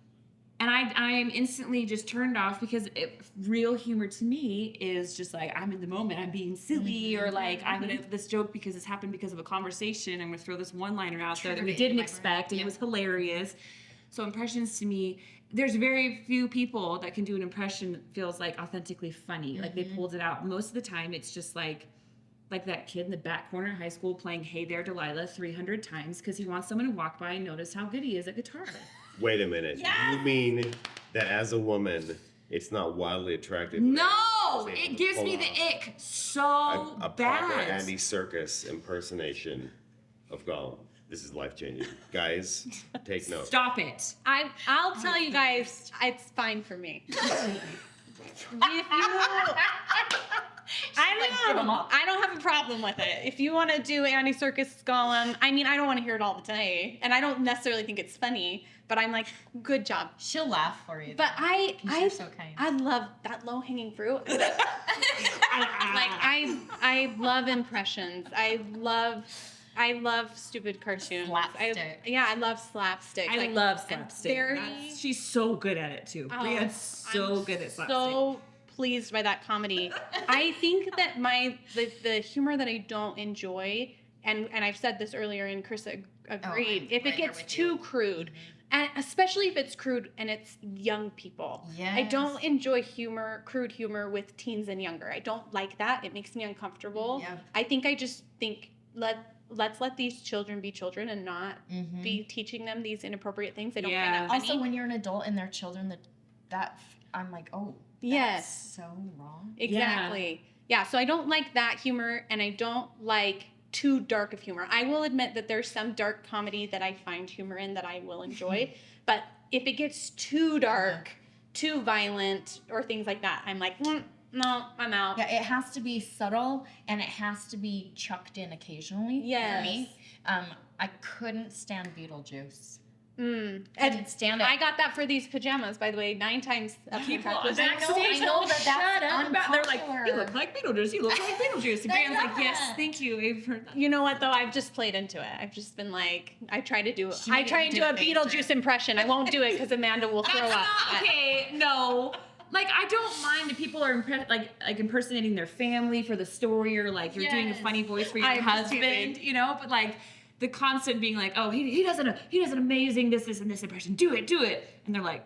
And I am instantly just turned off because real humor to me is just like, I'm in the moment, I'm being silly, or like, I'm going to this joke because it's happened because of a conversation. I'm going to throw this one-liner out there that we Triggered it in didn't my brain. expect, and Yeah. it was hilarious. So impressions to me, there's very few people that can do an impression that feels like authentically funny. Like they pulled it out. Most of the time, it's just like that kid in the back corner of high school playing Hey There Delilah 300 times because he wants someone to walk by and notice how good he is at guitar. wait a minute, you mean that as a woman it's not wildly attractive? No, It's able it to gives pull me the off ick so a proper bad. Andy Serkis impersonation of Gollum. This is life-changing. Guys, take note. Stop it. I'll tell you guys, it's fine for me. If you, I don't know. I don't have a problem with it. If you want to do Andy Serkis Gollum, I mean, I don't want to hear it all the time, and I don't necessarily think it's funny. But I'm like, good job. She'll laugh for you. But You're so kind. I love that low hanging fruit. I love impressions. I love stupid cartoons. Slapstick. I love slapstick. I Like, love slapstick. very- She's so good at it too. Oh, Brianne's so I'm good at slapstick. So pleased by that comedy. I think that the humor that I don't enjoy, and I've said this earlier, and Chris agreed. I'm If right it there gets with too you. crude, and especially if it's crude and it's young people. I don't enjoy crude humor with teens and younger. I don't like that. It makes me uncomfortable. Yeah. I just think let's let these children be children and not be teaching them these inappropriate things. They don't find that funny. Also, when you're an adult and they're children, I'm like, oh, Yes. that's so wrong. Exactly. Yeah, so I don't like that humor, and I don't like too dark of humor. I will admit that there's some dark comedy that I find humor in that I will enjoy, but if it gets too dark, too violent, or things like that, I'm like, no, I'm out. Yeah, it has to be subtle and it has to be chucked in occasionally. Yes. For me, I couldn't stand Beetlejuice. I And couldn't stand it. I got that for these pajamas, by the way, 9 times up in People practice. backstage, I know that that's They're like, you unpopular. look like Beetlejuice. You look like Beetlejuice. And I Brianne's like, know yes, that. thank you. I've heard that. You know what though? I've just played into it. I've just been like, I try and do a did face Beetlejuice impression. I won't do it because Amanda will throw That's up. not okay. No. Like, I don't mind if people are like impersonating their family for the story, or like you're doing a Yes. funny voice for your I'm just husband, teasing. you know. But like the constant being like, oh, he does an amazing this and this impression. Do it, and they're like,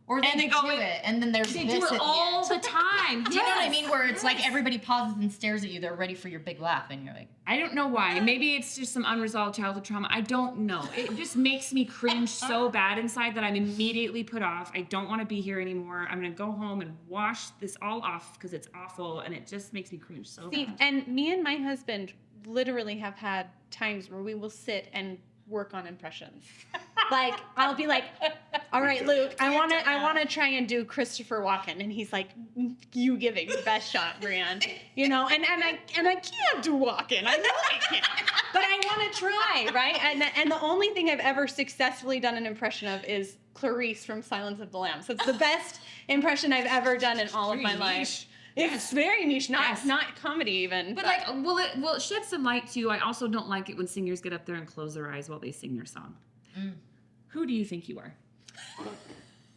Or they And they do go it, and then there's they this do at it the all end. the time. Do you know what I Yes. mean? Where it's like everybody pauses and stares at you. They're ready for your big laugh, and you're like, I don't know why. Maybe it's just some unresolved childhood trauma. I don't know. It just makes me cringe so bad inside that I'm immediately put off. I don't want to be here anymore. I'm going to go home and wash this all off because it's awful, and it just makes me cringe so See, bad. and me and my husband literally have had times where we will sit and work on impressions. Like I'll be like, all right, Luke, I wanna try and do Christopher Walken, and he's like, you give it your best shot, Brienne. You know, and I can't do Walken. I know I can't, but I want to try, right? And the only thing I've ever successfully done an impression of is Clarice from Silence of the Lambs. So it's the best impression I've ever done in all of my life. It's very niche, not comedy even. But like, will it shed some light too? I also don't like it when singers get up there and close their eyes while they sing their song. Who do you think you are?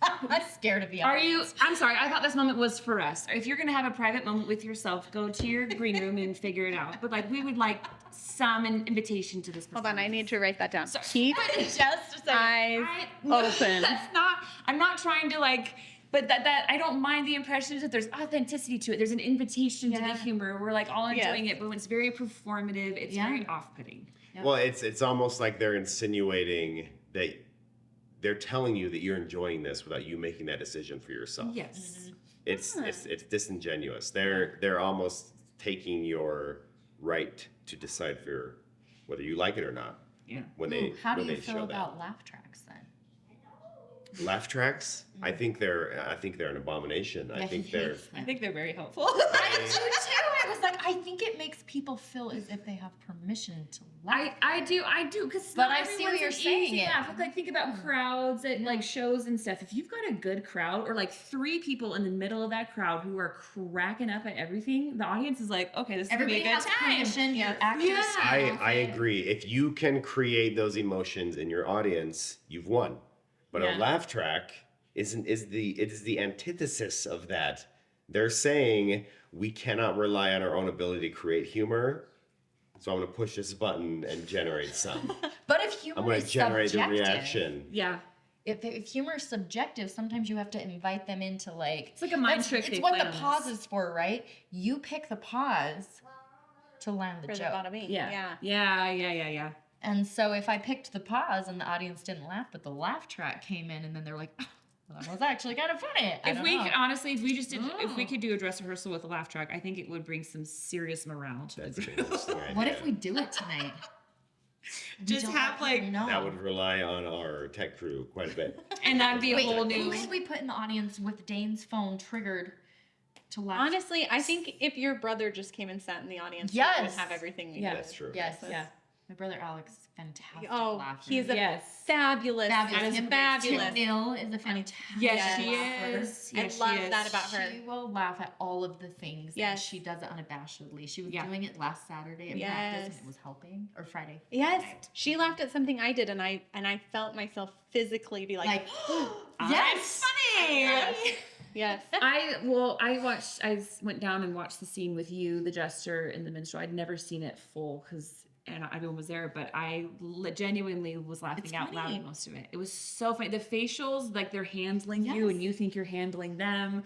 I'm scared of the Are audience. you? I'm sorry. I thought this moment was for us. If you're gonna have a private moment with yourself, go to your green room and figure it out. But like, we would like some invitation to this. Hold on, I need to write that down. Sorry. Keep Just a second. eyes open. That's not. I'm not trying to like. But that I don't mind the impressions that there's authenticity to it. There's an invitation to the humor. We're like all enjoying it, but when it's very performative, it's very off-putting. Yep. Well, it's almost like they're insinuating that they're telling you that you're enjoying this without you making that decision for yourself. Yes. It's disingenuous. They're almost taking your right to decide for whether you like it or not. Yeah. When they How do when you they feel show about laugh tracks then? laugh tracks, I think they're an abomination. I think they're very helpful. I do too. I was like, I think it makes people feel as if they have permission to laugh. I do, because But I see what you're saying. Like think about crowds at like shows and stuff. If you've got a good crowd, or like 3 people in the middle of that crowd who are cracking up at everything, the audience is like, okay, this is gonna be Everybody a good has time. permission. Your actors. Yeah. I agree. If you can create those emotions in your audience, you've won. But a laugh track is the antithesis of that. They're saying we cannot rely on our own ability to create humor, so I'm going to push this button and generate some. But if humor I'm going to is generate the subjective, reaction. Yeah. If humor is subjective, sometimes you have to invite them into like It's like a mind trick It's they what play the on us. pause is for, right? You pick the pause to land the For the joke. bottom eight. Yeah. And so if I picked the pause and the audience didn't laugh, but the laugh track came in, and then they're like, oh, well, that was actually kind of funny. If we could do a dress rehearsal with a laugh track, I think it would bring some serious morale to That's the an interesting idea. What if we do it tonight? Just Don't have, let people like- know. That would rely on our tech crew quite a bit. And that'd be a Wait, whole who new. could we put in the audience with Dane's phone triggered to laugh? Honestly, I think if your brother just came and sat in the audience, you Yes. would have everything we Yeah. did. That's true. Yes. Yeah. My brother Alex is fantastic. Oh, laugher. he's a Yes. fabulous. fabulous. Him Fabulous. fabulous. Neil is a fantastic. Yes, she laugher. is. I Yes, love she is. that about her. She will laugh at all of the things. Yes. And she does it unabashedly. She was Yeah. doing it last Saturday at Yes. practice, and it was helping. Or Friday. Yes, she laughed at something I did, and I felt myself physically be like, Like, Yes. funny. yes. I went down and watched the scene with you, the jester, and the minstrel. I'd never seen it full because everyone was there, but I genuinely was laughing It's out loud funny. at most of it. It was so funny. The facials, like they're handling you, Yes. and you think you're handling them.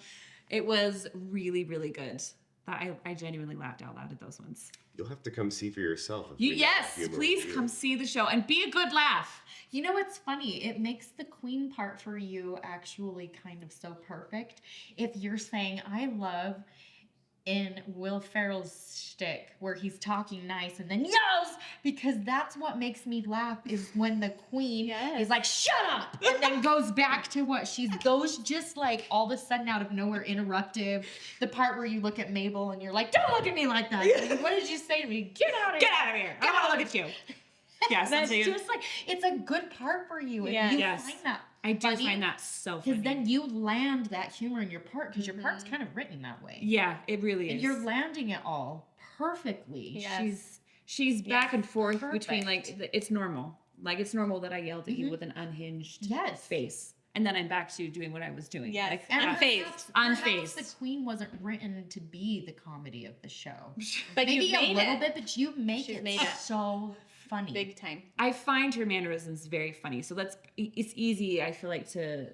It was really, really good. I genuinely laughed out loud at those ones. You'll have to come see for yourself. If we get Yes, humor please review. come see the show and be a good laugh. You know what's funny? It makes the queen part for you actually kind of so perfect. If you're saying, I love in Will Ferrell's shtick where he's talking nice and then yells, because that's what makes me laugh is when the queen Yes. is like, shut up, and then goes back to what she's, those just like all of a sudden out of nowhere interruptive. The part where you look at Mabel and you're like, don't look at me like that. Like, what did you say to me? Get out of here. Get out of here. I want to look at you. Yes, That's just like, it's a good part for you. Yeah. If you Yes. find that I do funny, find that so funny. because then you land that humor in your part, because your part's kind of written that way. Yeah, it really And is. you're landing it all perfectly. Yes. She's back and forth between Perfect. like it's normal. Like it's normal that I yelled at you with an unhinged Yes. face. And then I'm back to doing what I was doing. Yes. Like, And Unfazed. perhaps Unfazed. the queen wasn't written to be the comedy of the show. But Maybe you a made little it bit, but you make She's it made it. so funny. big time. I find her mannerisms very funny. So it's easy, I feel like, to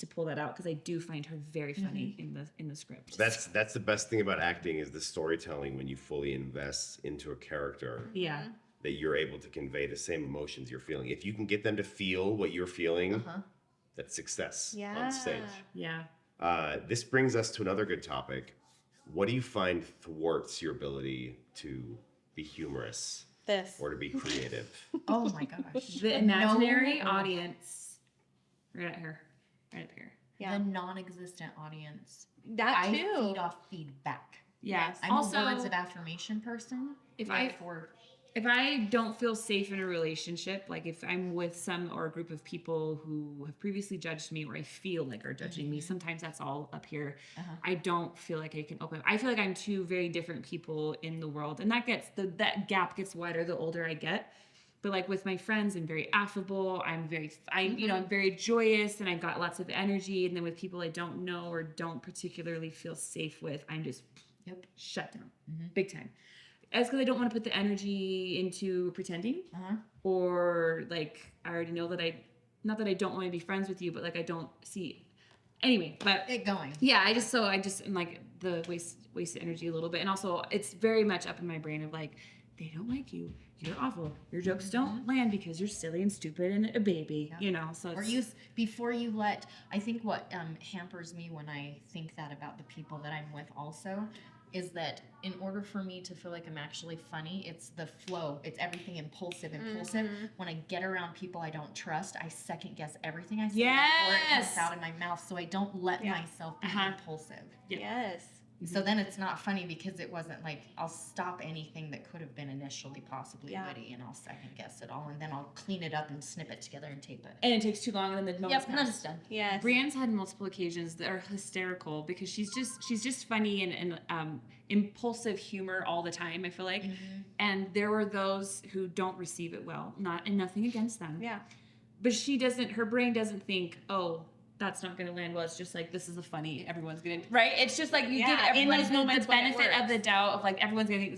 pull that out because I do find her very funny in the script. That's the best thing about acting is the storytelling when you fully invest into a character. yeah. That you're able to convey the same emotions you're feeling. If you can get them to feel what you're feeling, that's success on stage. Yeah. This brings us to another good topic. What do you find thwarts your ability to be humorous? This. or to be creative? Oh my gosh. The imaginary No. audience. Right up here. Right up here. Yeah. The non-existent audience. That I too. feed off feedback. Yes. I'm Also, a words of affirmation person. if I Therefore, if I don't feel safe in a relationship, like if I'm with some or a group of people who have previously judged me or I feel like are judging me, sometimes that's all up here. I don't feel like I can open. I feel like I'm two very different people in the world, and that gap gets wider the older I get. But like with my friends, I'm very affable. I'm very joyous, and I've got lots of energy. And then with people I don't know or don't particularly feel safe with, I'm just shut down, big time. That's because I don't want to put the energy into pretending, or like I already know that not that I don't want to be friends with you, but like I don't see. Anyway, but it going. yeah, I just am like the waste energy a little bit, and also it's very much up in my brain of like they don't like you. You're awful. Your jokes don't land because you're silly and stupid and a baby, you know. So it's, before you let. I think what hampers me when I think that about the people that I'm with also is that in order for me to feel like I'm actually funny, it's the flow. It's everything impulsive. When I get around people I don't trust, I second guess everything I say before it comes out of my mouth, so I don't let myself be impulsive. Yes. So then it's not funny because it wasn't like I'll stop anything that could have been initially possibly witty, and I'll second guess it all, and then I'll clean it up and snip it together and tape it. and it takes too long, and then the moment's Yep, passed. done. Yes. Brienne's had multiple occasions that are hysterical because she's just funny and impulsive humor all the time, I feel like. And there were those who don't receive it well, nothing against them. Yeah. But her brain doesn't think, oh, that's not going to land well. It's just like, this is a funny, everyone's going to, right? It's just like you give everyone those the moments when it benefit of works. the doubt of like, everyone's going to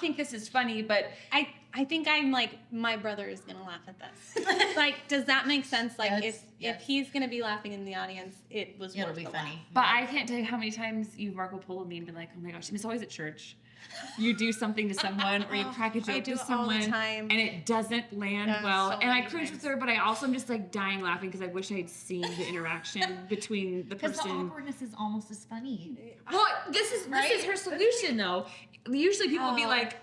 think this is funny, but I think I'm like, my brother is gonna laugh at this. Like, does that make sense? Like, if he's gonna be laughing in the audience, it'll be funny. But I can't tell you how many times you've Marco Polo me and been like, oh my gosh, and it's always at church. You do something to someone or you crack a joke to someone time. and it doesn't land well. so And I many cringe times. with her, but I also am just like dying laughing because I wish I had seen the interaction between the Because the person. awkwardness is almost as funny. Well, this is her solution though. Usually people will be like,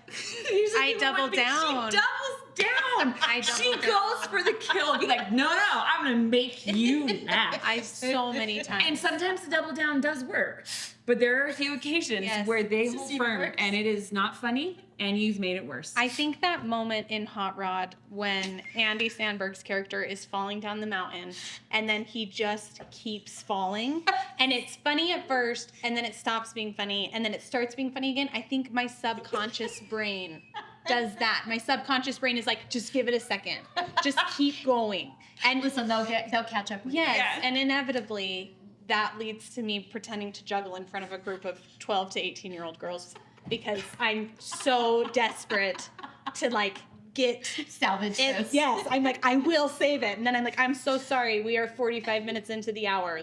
I double down. She doubles down. She double down. goes for the kill. Be like, no, I'm gonna make you laugh. So many times. And sometimes the double down does work. But there are a few occasions where they hold firm and it is not funny and you've made it worse. I think that moment in Hot Rod when Andy Samberg's character is falling down the mountain and then he just keeps falling and it's funny at first and then it stops being funny and then it starts being funny again. I think my subconscious brain does that. My subconscious brain is like, just give it a second. Just keep going. And Listen, they'll catch up with you. yes, and inevitably that leads to me pretending to juggle in front of a group of 12 to 18-year-old girls because I'm so desperate to like get Salvage it. this. Yes, I'm like, I will save it. And then I'm like, I'm so sorry. We are 45 minutes into the hour.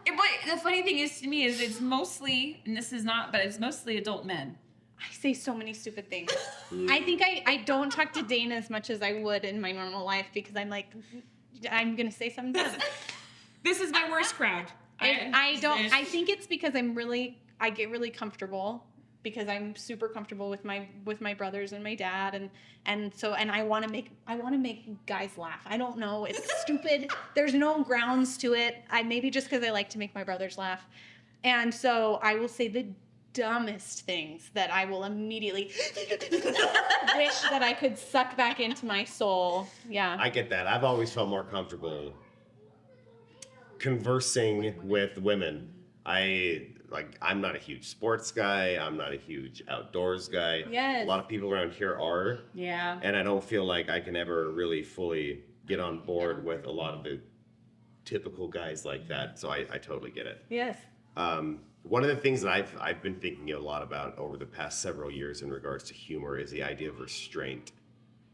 But the funny thing is to me is it's mostly, and this is not, but it's mostly adult men. I say so many stupid things. I think I don't talk to Dana as much as I would in my normal life because I'm like, I'm going to say something dumb. This is my worst crowd. I think it's because I get really comfortable because I'm super comfortable with my brothers and my dad and I want to make guys laugh. I don't know, it's stupid. There's no grounds to it. Maybe just because I like to make my brothers laugh. And so I will say the dumbest things that I will immediately wish that I could suck back into my soul. Yeah. I get that. I've always felt more comfortable conversing with women. I'm not a huge sports guy. I'm not a huge outdoors guy. Yes. A lot of people around here are. Yeah. And I don't feel like I can ever really fully get on board with a lot of the typical guys like that. So I totally get it. Yes. One of the things that I've been thinking a lot about over the past several years in regards to humor is the idea of restraint.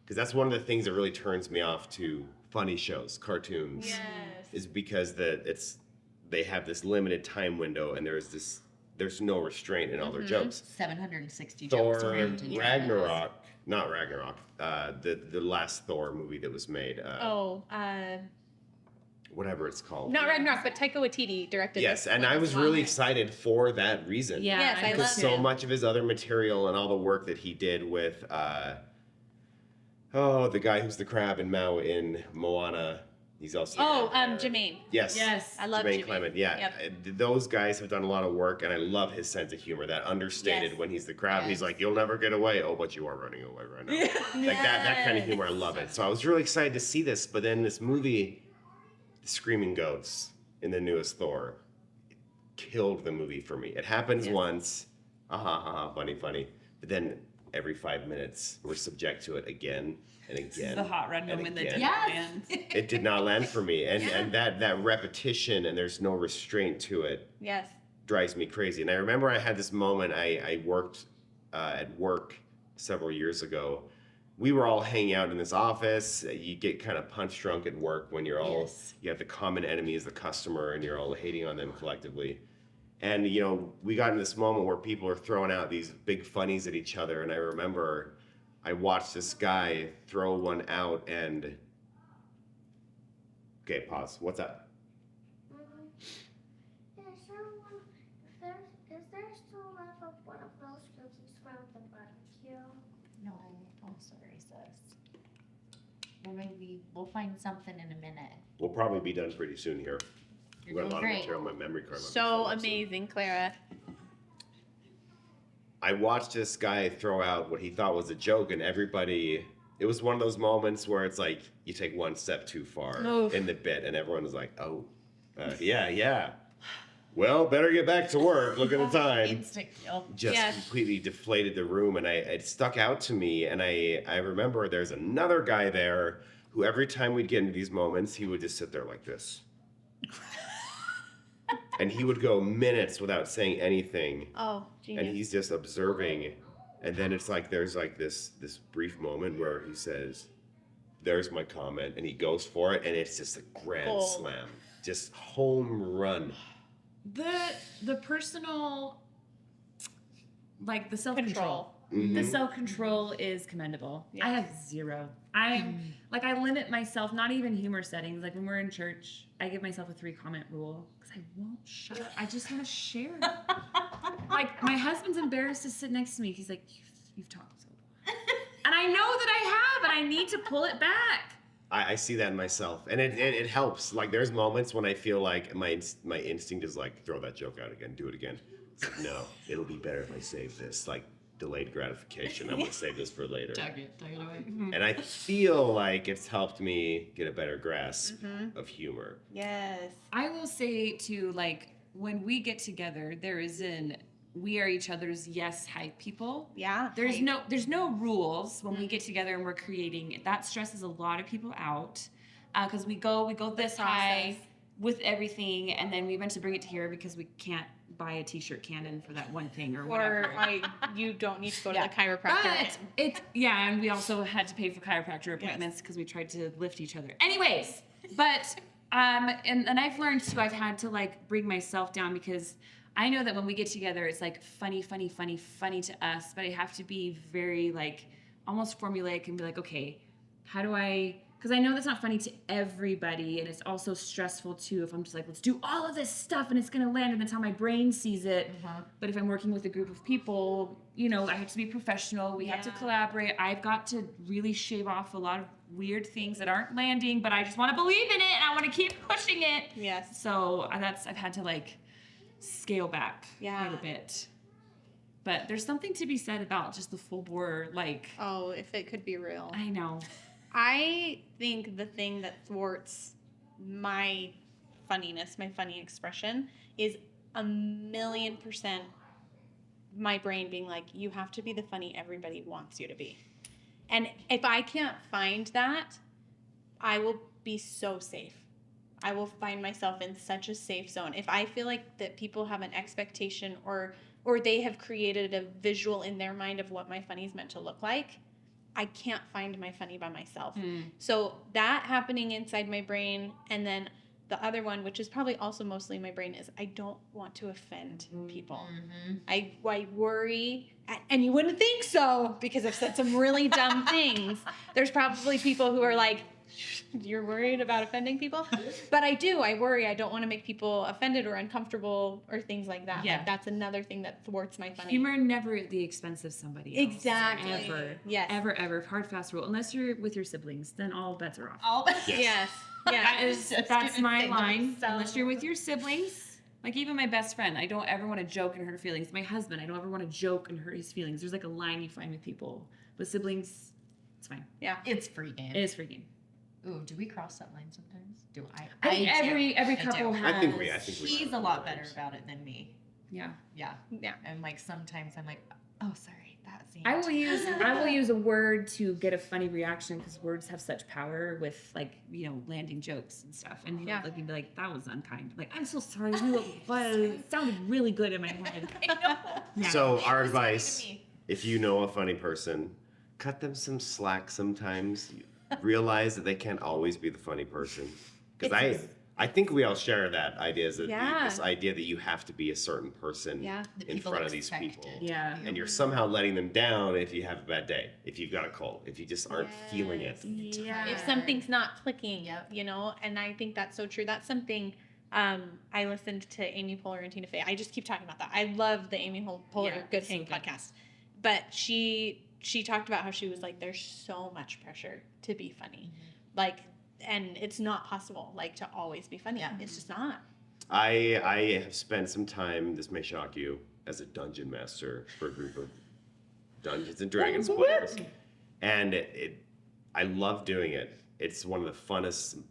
Because that's one of the things that really turns me off to funny shows, cartoons. Yes. Is because they have this limited time window and there's no restraint in all their jokes. 760 Thor jokes around. Ragnarok, not Ragnarok, the last Thor movie that was made. What whatever it's called. Not Ragnarok, but Taika Waititi directed. Yes, this and one I as was well. really excited for that reason. Yeah, Yes, I Because love so it. much of his other material and all the work that he did with, the guy who's the crab in Moana. He's also. Jermaine. Yes. Yes. I love Jermaine Jermaine. Clement. Yeah. Yep. Those guys have done a lot of work, and I love his sense of humor. That understated Yes. when he's the crab, he's Yes. like, "You'll never get away." Oh, but you are running away right now. Like that kind of humor, I love it. So I was really excited to see this, but then this movie, The Screaming Goats in the newest Thor, killed the movie for me. It happens once, funny, but then every 5 minutes we're subject to it again and again. This is the hot red and moment that again. didn't land. It did not land for me, and that repetition and there's no restraint to it Yes. drives me crazy. And I remember I had this moment. I worked at work several years ago. We were all hanging out in this office. You get kind of punch drunk at work when you're all, Yes. you have the common enemy as the customer and you're all hating on them collectively. And, you know, we got in this moment where people are throwing out these big funnies at each other. And I remember I watched this guy throw one out and, okay, pause. What's up? Is there still left of one of those cookies from the barbecue? No, I'm sorry, sis. We'll find something in a minute. We'll probably be done pretty soon here. I've You're got a doing lot of great. material on my memory card. So amazing, Clara. I watched this guy throw out what he thought was a joke, and everybody. It was one of those moments where it's like you take one step too far Oof. in the bit, and everyone was like, "Oh, yeah. Well, better get back to work. Look at the time." Instant kill. Just Yes. completely deflated the room, and it stuck out to me. And I remember there's another guy there who every time we'd get into these moments, he would just sit there like this. And he would go minutes without saying anything. Oh, genius. And he's just observing, and then it's like there's like this brief moment where he says, "There's my comment," and he goes for it, and it's just a grand Gold. slam, just home run. The personal, like the self-control. Control. The self-control is commendable. Yes. I have zero. I limit myself, not even humor settings. Like when we're in church, I give myself a 3-comment rule because I won't shut up. I just want to share. Like my husband's embarrassed to sit next to me. He's like, you've talked so much. And I know that I have, and I need to pull it back. I see that in myself, and it helps. Like there's moments when I feel like my instinct is like, throw that joke out again, do it again. It's like, no, it'll be better if I save this. Like delayed gratification. I'm gonna save this for later. Tuck it away. And I feel like it's helped me get a better grasp Mm-hmm. of humor. Yes. I will say too, like when we get together, we are each other's yes hype people. Yeah. There's no rules when we get together and we're creating. That stresses a lot of people out because we go this high with everything, and then we eventually bring it to here because we can't buy a t-shirt cannon for that one thing or whatever. Or you don't need to go to Yeah. the chiropractor. But and we also had to pay for chiropractor appointments because we tried to lift each other. Anyways, but and I've learned too. I've had to like bring myself down because I know that when we get together, it's like funny to us, but I have to be very like almost formulaic and be like, okay, how do I? Because I know that's not funny to everybody, and it's also stressful too if I'm just like, let's do all of this stuff and it's gonna land, and that's how my brain sees it. But if I'm working with a group of people, you know, I have to be professional. We have to collaborate. I've got to really shave off a lot of weird things that aren't landing, but I just want to believe in it and I want to keep pushing it. Yes. So I've had to like scale back quite a bit. But there's something to be said about just the full bore, like. Oh, if it could be real. I know. I think the thing that thwarts my funniness, my funny expression, is 1,000,000% my brain being like, you have to be the funny everybody wants you to be. And if I can't find that, I will be so safe. I will find myself in such a safe zone. If I feel like that people have an expectation or they have created a visual in their mind of what my funny is meant to look like, I can't find my funny by myself. So that happening inside my brain, and then the other one, which is probably also mostly my brain, is I don't want to offend people. I worry, and you wouldn't think so because I've said some really dumb things. There's probably people who are like, you're worried about offending people. But I worry. I don't want to make people offended or uncomfortable or things like that. Yeah. Like, that's another thing that thwarts my funny. Humor never at the expense of somebody else. Exactly. Ever. Yes. Ever. Hard, fast rule. Unless you're with your siblings, then all bets are off. All Yes. Yes. That's my thing line. myself. Unless you're with your siblings. Like even my best friend, I don't ever want to joke and hurt her feelings. My husband, I don't ever want to joke and hurt his feelings. There's like a line you find with people. With siblings, it's fine. Yeah. It's free game. It is freaking. Ooh, do we cross that line sometimes? Do I? I think do. every I couple do. has. I think we He's a lot better about it than me. Yeah. Yeah. Yeah. And like sometimes I'm like, oh, sorry, that scene. I will use a word to get a funny reaction because words have such power with like landing jokes and stuff. And he'll look and be like, "That was unkind." Like, I'm so sorry. But it sounded really good in my head. I know. Yeah. So our It was funny to advice, me. if you know a funny person, cut them some slack sometimes. Realize that they can't always be the funny person. Because I think we all share that idea, this idea that you have to be a certain person Yeah. The in people front of these expect people. it. Yeah. And you're somehow letting them down if you have a bad day, if you've got a cold, if you just aren't feeling it. Yeah. If something's not clicking, Yep. and I think that's so true. That's something I listened to Amy Poehler and Tina Fey. I just keep talking about that. I love the Amy Poehler Yeah, Good so Hang good. podcast. But she talked about how she was like, there's so much pressure to be funny. Like, and it's not possible, like, to always be funny. Yeah. It's just not. I have spent some time, this may shock you, as a dungeon master for a group of Dungeons and Dragons players. And I love doing it. It's one of the funnest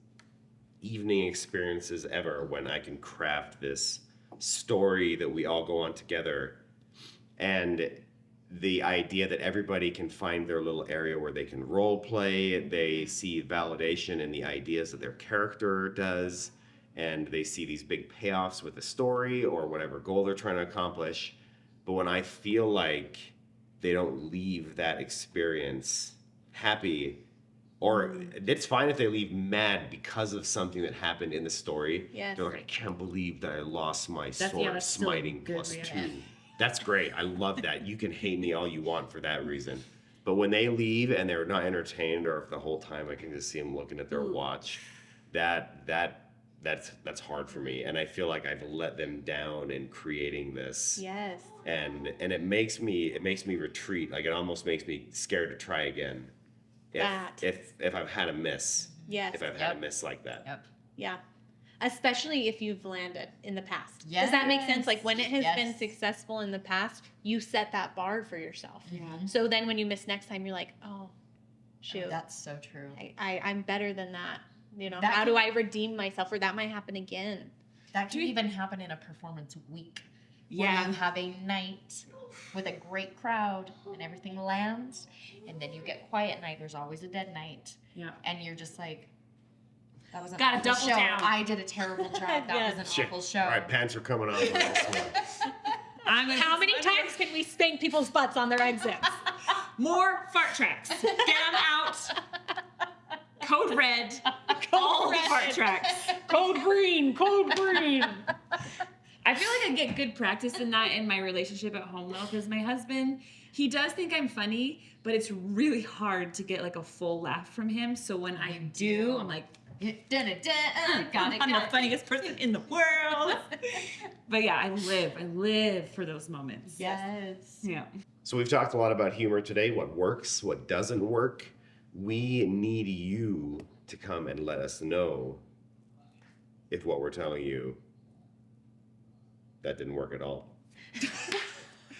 evening experiences ever when I can craft this story that we all go on together. And the idea that everybody can find their little area where they can role play, they see validation in the ideas that their character does, and they see these big payoffs with the story or whatever goal they're trying to accomplish. But when I feel like they don't leave that experience happy, or it's fine if they leave mad because of something that happened in the story. Yes. They're like, I can't believe that I lost my That's sword still a smiting good +2. reaction. That's great. I love that. You can hate me all you want for that reason. But when they leave and they're not entertained, or if the whole time I can just see them looking at their watch, that's hard for me. And I feel like I've let them down in creating this. Yes. And it makes me retreat. Like, it almost makes me scared to try again. If I've had a miss. Yes. If I've had a miss like that. Yep. Yeah. Especially if you've landed in the past. Does that make sense? Like, when it has been successful in the past, you set that bar for yourself. Yeah. So then when you miss next time, you're like, oh, shoot. Oh, that's so true. I'm better than that. That How do can- I redeem myself? Or that might happen again. That can even happen in a performance week. Where Yeah. you have a night with a great crowd and everything lands, and then you get quiet night. There's always a dead night. Yeah. And you're just like, that was an Gotta awful double show. down. I did a terrible job. That Yes. was an Shit. awful show. All right, pants are coming off on this one. How many times can we spank people's butts on their exits? More fart tracks. Get them out. Code red. All the fart tracks. Code green. Code green. I feel like I get good practice in that in my relationship at home though, because my husband, he does think I'm funny, but it's really hard to get like a full laugh from him. So when I do, I'm like, Got it. I'm the funniest person in the world. But yeah, I live for those moments. Yes. Yeah. So we've talked a lot about humor today, what works, what doesn't work. We need you to come and let us know if what we're telling you, that didn't work at all. This is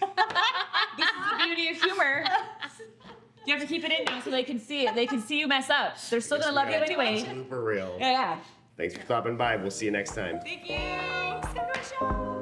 the beauty of humor. You have to keep it in now so they can see it. They can see you mess up. They're still gonna love you anyway. Super real. Yeah. Thanks for stopping by. We'll see you next time. Thank you.